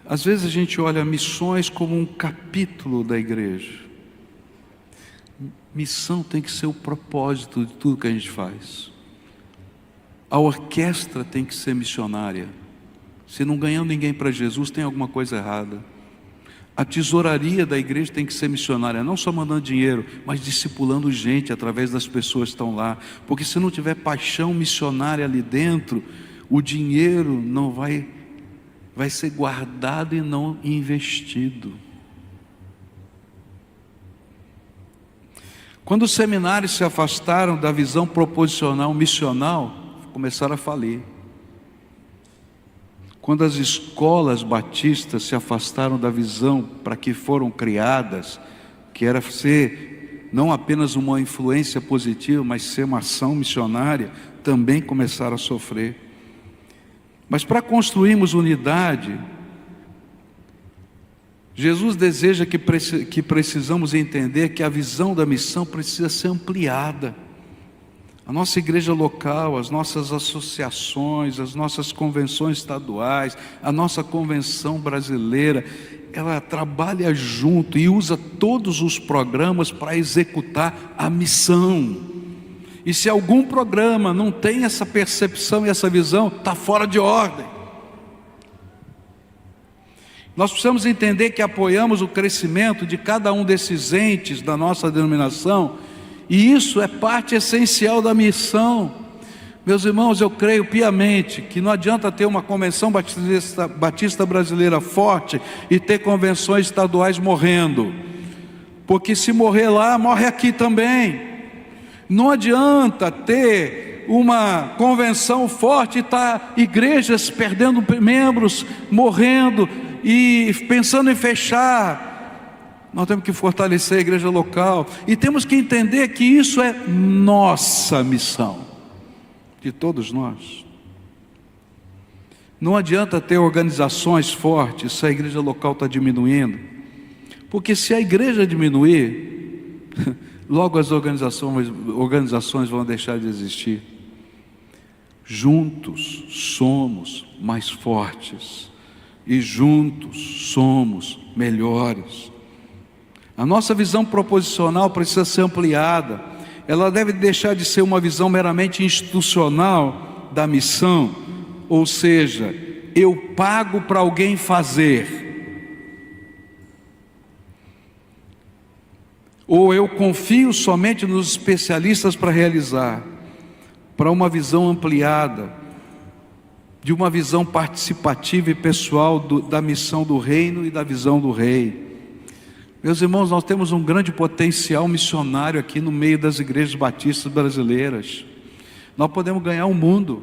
Às vezes a gente olha missões como um capítulo da igreja. Missão tem que ser o propósito de tudo que a gente faz. A orquestra tem que ser missionária. Se não ganhar ninguém para Jesus, tem alguma coisa errada. A tesouraria da igreja tem que ser missionária, não só mandando dinheiro, mas discipulando gente através das pessoas que estão lá. Porque se não tiver paixão missionária ali dentro, o dinheiro não vai ser guardado e não investido. Quando os seminários se afastaram da visão proposicional missional, começaram a falir. Quando as escolas batistas se afastaram da visão para que foram criadas, que era ser não apenas uma influência positiva, mas ser uma ação missionária, também começaram a sofrer. Mas para construirmos unidade, Jesus deseja que precisamos entender que a visão da missão precisa ser ampliada. A nossa igreja local, as nossas associações, as nossas convenções estaduais, a nossa convenção brasileira, ela trabalha junto e usa todos os programas para executar a missão. E se algum programa não tem essa percepção e essa visão, está fora de ordem. Nós precisamos entender que apoiamos o crescimento de cada um desses entes da nossa denominação, e isso é parte essencial da missão. Meus irmãos, eu creio piamente que não adianta ter uma convenção batista brasileira forte e ter convenções estaduais morrendo, porque se morrer lá, morre aqui também. Não adianta ter uma convenção forte e estar igrejas perdendo membros, morrendo e pensando em fechar. Nós temos que fortalecer a igreja local e temos que entender que isso é nossa missão, de todos nós. Não adianta ter organizações fortes se a igreja local está diminuindo, porque se a igreja diminuir, logo as organizações vão deixar de existir. Juntos somos mais fortes e juntos somos melhores. A nossa visão proposicional precisa ser ampliada. Ela deve deixar de ser uma visão meramente institucional da missão, ou seja, eu pago para alguém fazer, ou eu confio somente nos especialistas para realizar, para uma visão ampliada, de uma visão participativa e pessoal da missão do reino e da visão do rei. Meus irmãos, nós temos um grande potencial missionário aqui no meio das igrejas batistas brasileiras. Nós podemos ganhar o mundo,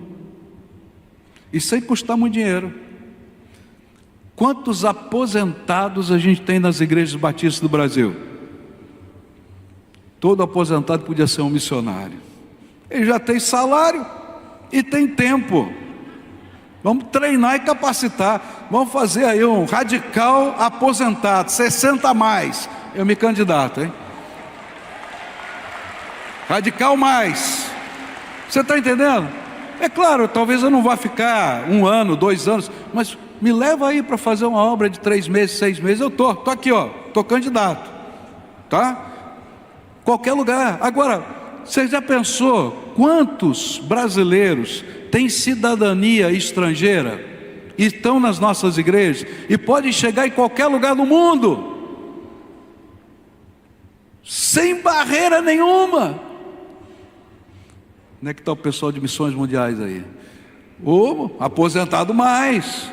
e sem custar muito dinheiro. Quantos aposentados a gente tem nas igrejas batistas do Brasil? Todo aposentado podia ser um missionário. Ele já tem salário e tem tempo. Vamos treinar e capacitar. Vamos fazer aí um radical aposentado, 60 a mais. Eu me candidato, hein? Radical mais. Você está entendendo? É claro, talvez eu não vá ficar 1 ano, 2 anos, mas me leva aí para fazer uma obra de 3 meses, 6 meses. Eu estou aqui, estou candidato, tá? Qualquer lugar. Agora, você já pensou quantos brasileiros têm cidadania estrangeira e estão nas nossas igrejas e podem chegar em qualquer lugar do mundo sem barreira nenhuma? Onde é que está o pessoal de missões mundiais aí? Aposentado mais.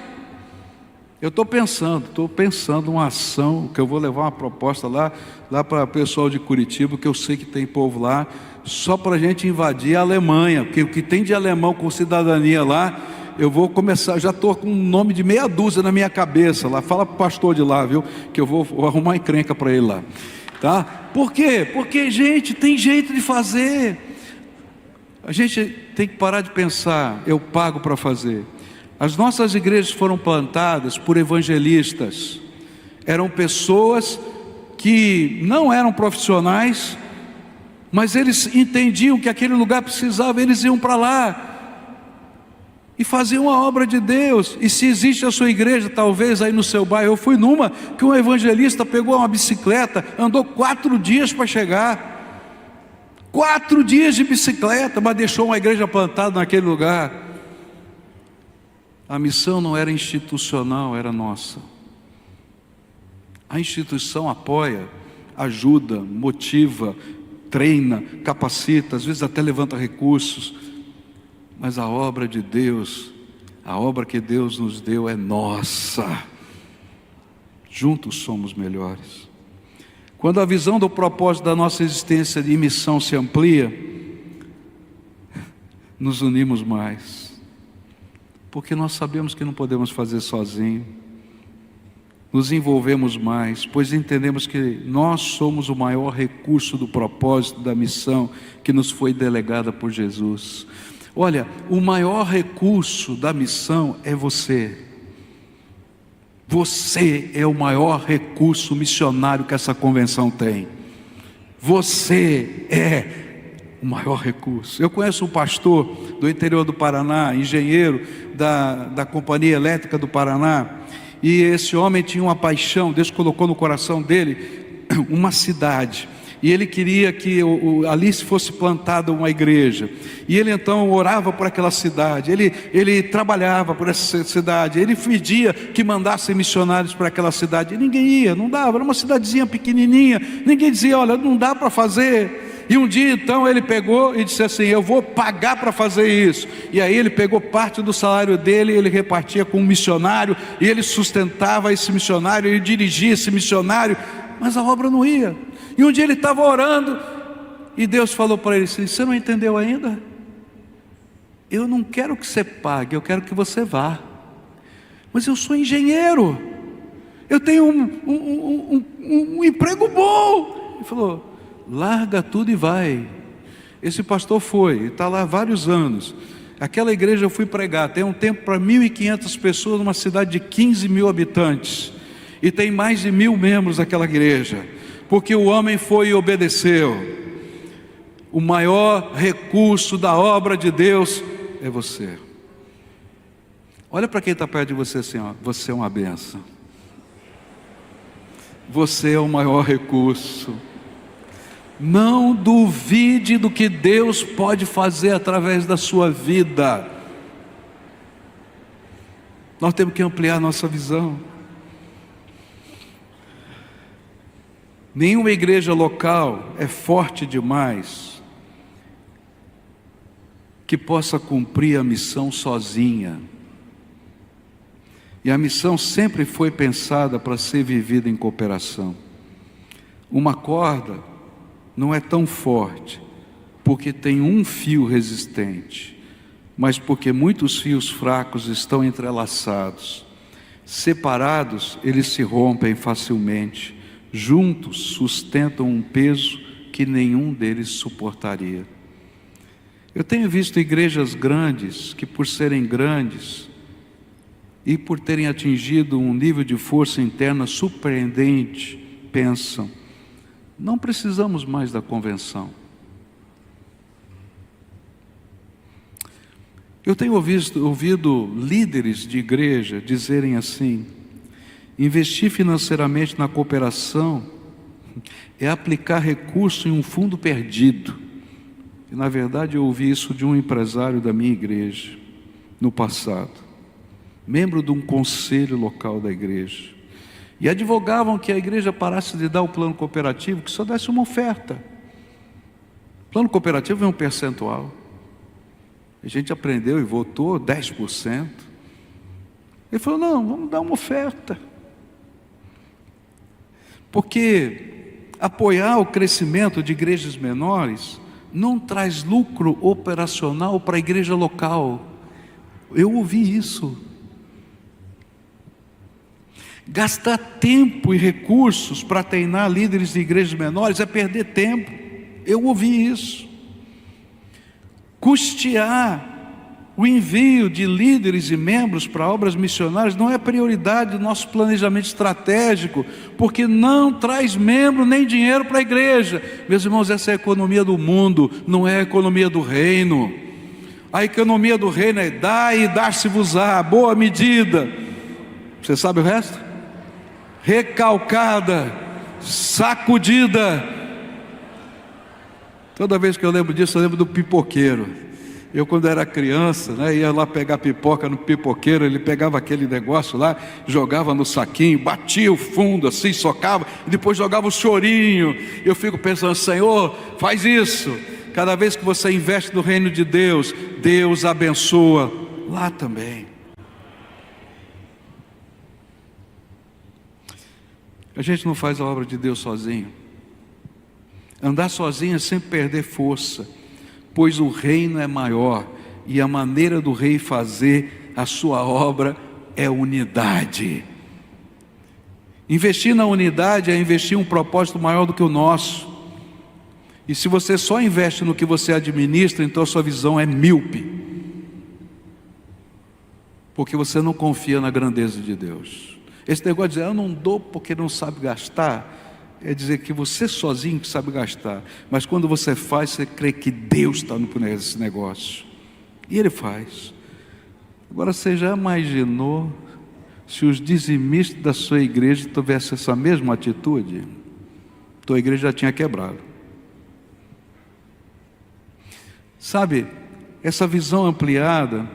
Eu estou pensando uma ação, que eu vou levar uma proposta lá para o pessoal de Curitiba, que eu sei que tem povo lá, só para a gente invadir a Alemanha, porque o que tem de alemão com cidadania lá, eu vou começar, já estou com um nome de meia dúzia na minha cabeça lá. Fala para o pastor de lá, viu, que eu vou arrumar encrenca para ele lá, tá? Por quê? Porque, gente, tem jeito de fazer. A gente tem que parar de pensar, eu pago para fazer. As nossas igrejas foram plantadas por evangelistas. Eram pessoas que não eram profissionais, mas eles entendiam que aquele lugar precisava, eles iam para lá e faziam a obra de Deus. E se existe a sua igreja, talvez aí no seu bairro, eu fui numa que um evangelista pegou uma bicicleta, andou 4 dias para chegar, 4 dias de bicicleta, mas deixou uma igreja plantada naquele lugar. A missão não era institucional, era nossa. A instituição apoia, ajuda, motiva, treina, capacita, às vezes até levanta recursos, mas a obra de Deus, a obra que Deus nos deu é nossa. Juntos somos melhores. Quando a visão do propósito da nossa existência de missão se amplia, nos unimos mais, porque nós sabemos que não podemos fazer sozinho. Nos envolvemos mais, pois entendemos que nós somos o maior recurso do propósito da missão que nos foi delegada por Jesus. Olha, o maior recurso da missão é você. Você é o maior recurso missionário que essa convenção tem. Você é o maior recurso. Eu conheço um pastor do interior do Paraná, engenheiro da Companhia Elétrica do Paraná, e esse homem tinha uma paixão. Deus colocou no coração dele uma cidade, e ele queria que ali fosse plantada uma igreja, e ele então orava por aquela cidade, ele trabalhava por essa cidade, ele pedia que mandassem missionários para aquela cidade, e ninguém ia, não dava, era uma cidadezinha pequenininha, ninguém dizia, olha, não dá para fazer. E um dia então ele pegou e disse assim, eu vou pagar para fazer isso. E aí ele pegou parte do salário dele, ele repartia com um missionário, e ele sustentava esse missionário, ele dirigia esse missionário, mas a obra não ia. E um dia ele estava orando, e Deus falou para ele assim, você não entendeu ainda? Eu não quero que você pague, eu quero que você vá. Mas eu sou engenheiro, eu tenho um emprego bom. Ele falou, larga tudo e vai. Esse pastor foi, está lá há vários anos. Aquela igreja eu fui pregar, tem um tempo para 1.500 pessoas numa cidade de 15 mil habitantes, e tem mais de 1.000 membros daquela igreja, porque o homem foi e obedeceu. O maior recurso da obra de Deus é você. Olha para quem está perto de você assim, ó, você é uma bênção. você é o maior recurso. Não duvide do que Deus pode fazer através da sua vida. Nós temos que ampliar nossa visão. Nenhuma igreja local é forte demais que possa cumprir a missão sozinha. E a missão sempre foi pensada para ser vivida em cooperação. Uma corda não é tão forte porque tem um fio resistente, mas porque muitos fios fracos estão entrelaçados. Separados, eles se rompem facilmente. Juntos, sustentam um peso que nenhum deles suportaria. Eu tenho visto igrejas grandes que, por serem grandes e por terem atingido um nível de força interna surpreendente, pensam: não precisamos mais da convenção. Eu tenho ouvido líderes de igreja dizerem assim: investir financeiramente na cooperação é aplicar recurso em um fundo perdido. E na verdade eu ouvi isso de um empresário da minha igreja no passado, membro de um conselho local da igreja, e advogavam que a igreja parasse de dar o plano cooperativo, que só desse uma oferta. O plano cooperativo é um percentual. A gente aprendeu e votou 10%. Ele falou: não, vamos dar uma oferta. Porque apoiar o crescimento de igrejas menores não traz lucro operacional para a igreja local. Eu ouvi isso. Gastar tempo e recursos para treinar líderes de igrejas menores é perder tempo. Eu ouvi isso. Custear o envio de líderes e membros para obras missionárias não é prioridade do nosso planejamento estratégico, porque não traz membro nem dinheiro para a igreja. Meus irmãos, essa é a economia do mundo, não é a economia do reino. A economia do reino é dar e dar-se-vos-á, boa medida. Você sabe o resto? Recalcada, sacudida. Toda vez que eu lembro disso, eu lembro do pipoqueiro. Eu, quando era criança, ia lá pegar pipoca no pipoqueiro. Ele pegava aquele negócio lá, jogava no saquinho, batia o fundo assim, socava, e depois jogava o chorinho. Eu fico pensando: Senhor, faz isso. Cada vez que você investe no reino de Deus, Deus abençoa lá também. A gente não faz a obra de Deus sozinho. Andar sozinho é sempre perder força, pois o reino é maior, e a maneira do rei fazer a sua obra é unidade. Investir na unidade é investir em um propósito maior do que o nosso. E se você só investe no que você administra, então a sua visão é míope, porque você não confia na grandeza de Deus. Esse negócio de dizer: eu não dou porque não sabe gastar, é dizer que você sozinho que sabe gastar, mas quando você faz, você crê que Deus está nesse negócio, e Ele faz. Agora, você já imaginou se os dizimistas da sua igreja tivessem essa mesma atitude? Tua igreja já tinha quebrado. Sabe, essa visão ampliada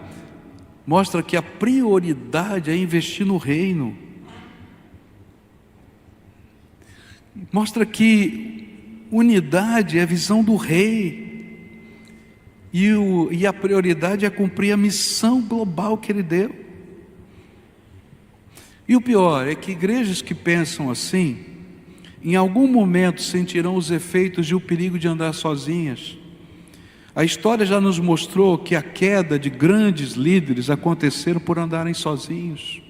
mostra que a prioridade é investir no reino. Mostra que unidade é a visão do rei, e a prioridade é cumprir a missão global que ele deu. E o pior é que igrejas que pensam assim, em algum momento sentirão os efeitos e o perigo de andar sozinhas. A história já nos mostrou que a queda de grandes líderes aconteceram por andarem sozinhos.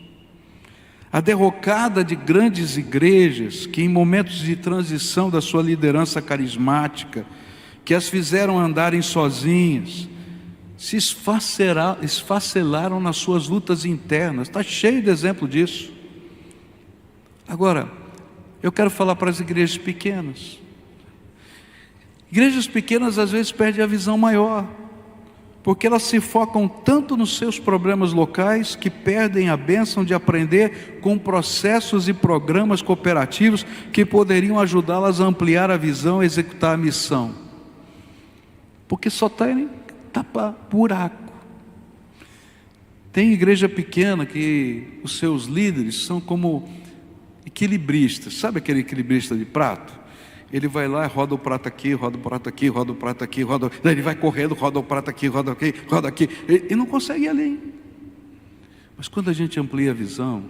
A derrocada de grandes igrejas que, em momentos de transição da sua liderança carismática, que as fizeram andarem sozinhas, se esfacelaram nas suas lutas internas. Está cheio de exemplo disso. Agora, eu quero falar para as igrejas pequenas. Igrejas pequenas às vezes perdem a visão maior. porque elas se focam tanto nos seus problemas locais que perdem a bênção de aprender com processos e programas cooperativos que poderiam ajudá-las a ampliar a visão e executar a missão. Porque só tem tapar buraco. Tem igreja pequena que os seus líderes são como equilibristas. Sabe aquele equilibrista de prato? Ele vai lá, roda o prato aqui, roda o prato aqui, roda o prato aqui, daí ele vai correndo, roda o prato aqui, roda aqui, roda aqui. Ele não consegue ir além. Mas quando a gente amplia a visão,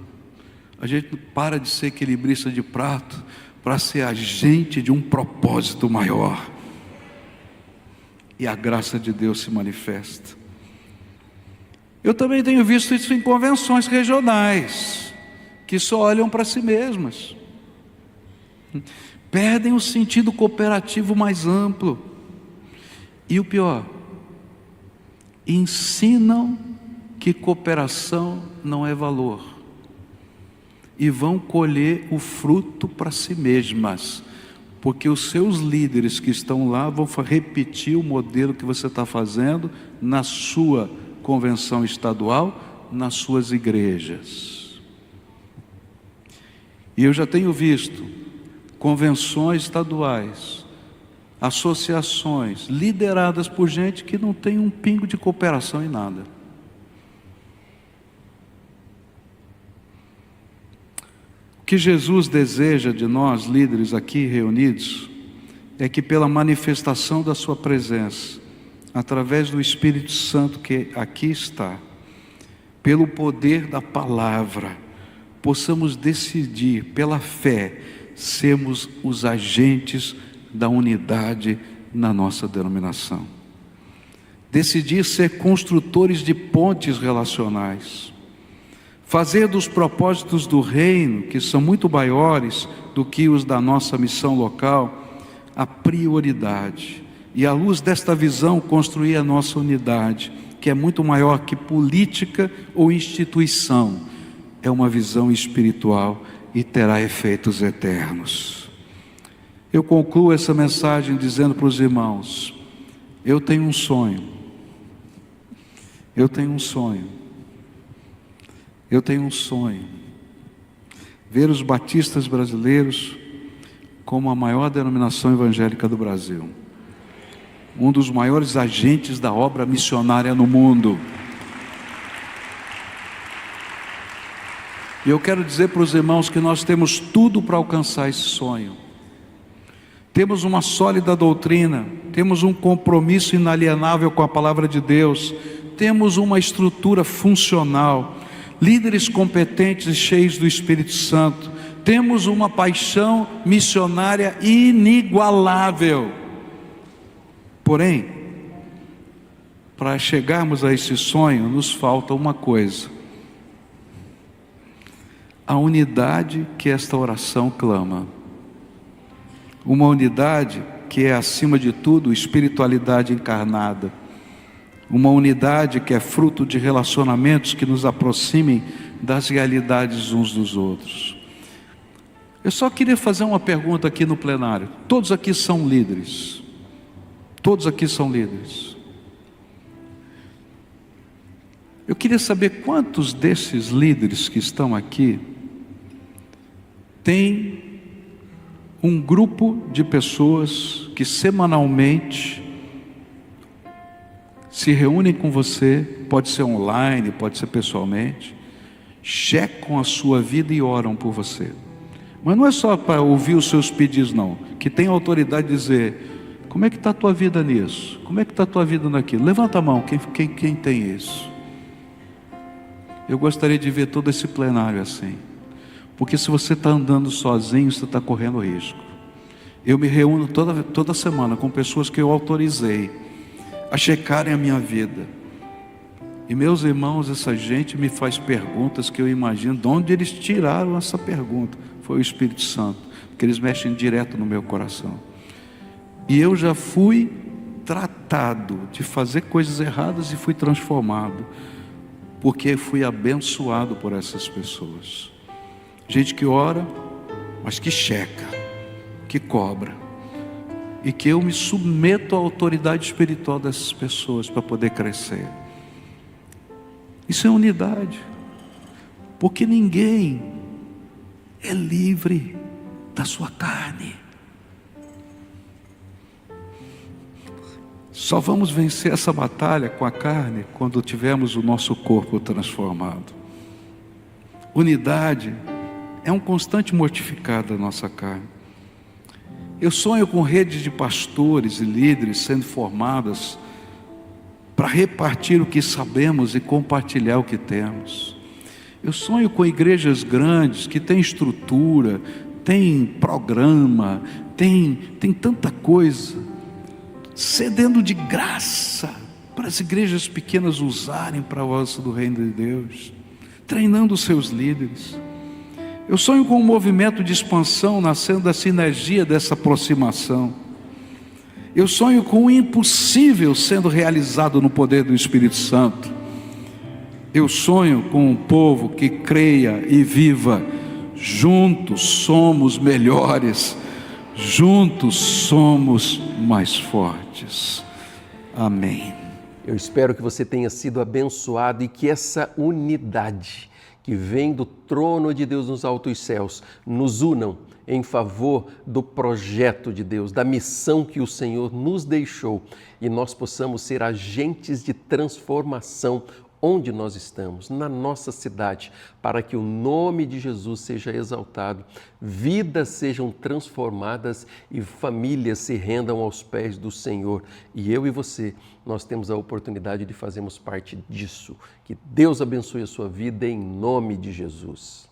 a gente para de ser equilibrista de prato para ser agente de um propósito maior. E a graça de Deus se manifesta. Eu também tenho visto isso em convenções regionais, que só olham para si mesmas. Perdem o sentido cooperativo mais amplo. E o pior, ensinam que cooperação não é valor. E vão colher o fruto para si mesmas. Porque os seus líderes que estão lá vão repetir o modelo que você está fazendo na sua convenção estadual, nas suas igrejas. E eu já tenho visto convenções estaduais, associações lideradas por gente que não tem um pingo de cooperação em nada. O que Jesus deseja de nós, líderes aqui reunidos, é que pela manifestação da sua presença, através do Espírito Santo que aqui está, pelo poder da palavra, possamos decidir pela fé sermos os agentes da unidade na nossa denominação. Decidir ser construtores de pontes relacionais. Fazer dos propósitos do reino, que são muito maiores do que os da nossa missão local, a prioridade. E à luz desta visão, construir a nossa unidade, que é muito maior que política ou instituição. É uma visão espiritual e terá efeitos eternos. Eu concluo essa mensagem dizendo para os irmãos: eu tenho um sonho. Eu tenho um sonho. Eu tenho um sonho. Ver os batistas brasileiros como a maior denominação evangélica do Brasil. Um dos maiores agentes da obra missionária no mundo. E eu quero dizer para os irmãos que nós temos tudo para alcançar esse sonho. Temos uma sólida doutrina, temos um compromisso inalienável com a palavra de Deus, temos uma estrutura funcional, líderes competentes e cheios do Espírito Santo, temos uma paixão missionária inigualável. Porém, para chegarmos a esse sonho, nos falta uma coisa: a unidade que esta oração clama. Uma unidade que é, acima de tudo, espiritualidade encarnada. Uma unidade que é fruto de relacionamentos que nos aproximem das realidades uns dos outros. Eu só queria fazer uma pergunta aqui no plenário. Todos aqui são líderes. Todos aqui são líderes. Eu queria saber quantos desses líderes que estão aqui têm um grupo de pessoas que semanalmente se reúnem com você, pode ser online, pode ser pessoalmente, checam a sua vida e oram por você. Mas não é só para ouvir os seus pedidos, não. Que tem autoridade de dizer: como é que está a tua vida nisso? Como é que está a tua vida naquilo? Levanta a mão, quem tem isso? Eu gostaria de ver todo esse plenário assim. Porque se você está andando sozinho, você está correndo risco. Eu me reúno toda semana com pessoas que eu autorizei a checarem a minha vida. E meus irmãos, essa gente me faz perguntas que eu imagino de onde eles tiraram essa pergunta. Foi o Espírito Santo, porque eles mexem direto no meu coração. E eu já fui tratado de fazer coisas erradas e fui transformado, porque fui abençoado por essas pessoas. Gente que ora, mas que checa, que cobra. e que eu me submeto à autoridade espiritual dessas pessoas para poder crescer. Isso é unidade, porque ninguém é livre da sua carne. Só vamos vencer essa batalha com a carne quando tivermos o nosso corpo transformado. Unidade é um constante mortificar da nossa carne. Eu sonho com redes de pastores e líderes sendo formadas para repartir o que sabemos e compartilhar o que temos. Eu sonho com igrejas grandes que têm estrutura, têm programa, têm tanta coisa, cedendo de graça para as igrejas pequenas usarem para o avanço do reino de Deus, treinando os seus líderes. Eu sonho com um movimento de expansão nascendo da sinergia dessa aproximação. Eu sonho com o impossível sendo realizado no poder do Espírito Santo. Eu sonho com um povo que creia e viva: juntos somos melhores, juntos somos mais fortes. Amém. Eu espero que você tenha sido abençoado e que essa unidade que vem do trono de Deus nos altos céus nos unam em favor do projeto de Deus, da missão que o Senhor nos deixou, e nós possamos ser agentes de transformação onde nós estamos, na nossa cidade, para que o nome de Jesus seja exaltado, vidas sejam transformadas e famílias se rendam aos pés do Senhor. E eu e você, nós temos a oportunidade de fazermos parte disso. Que Deus abençoe a sua vida em nome de Jesus.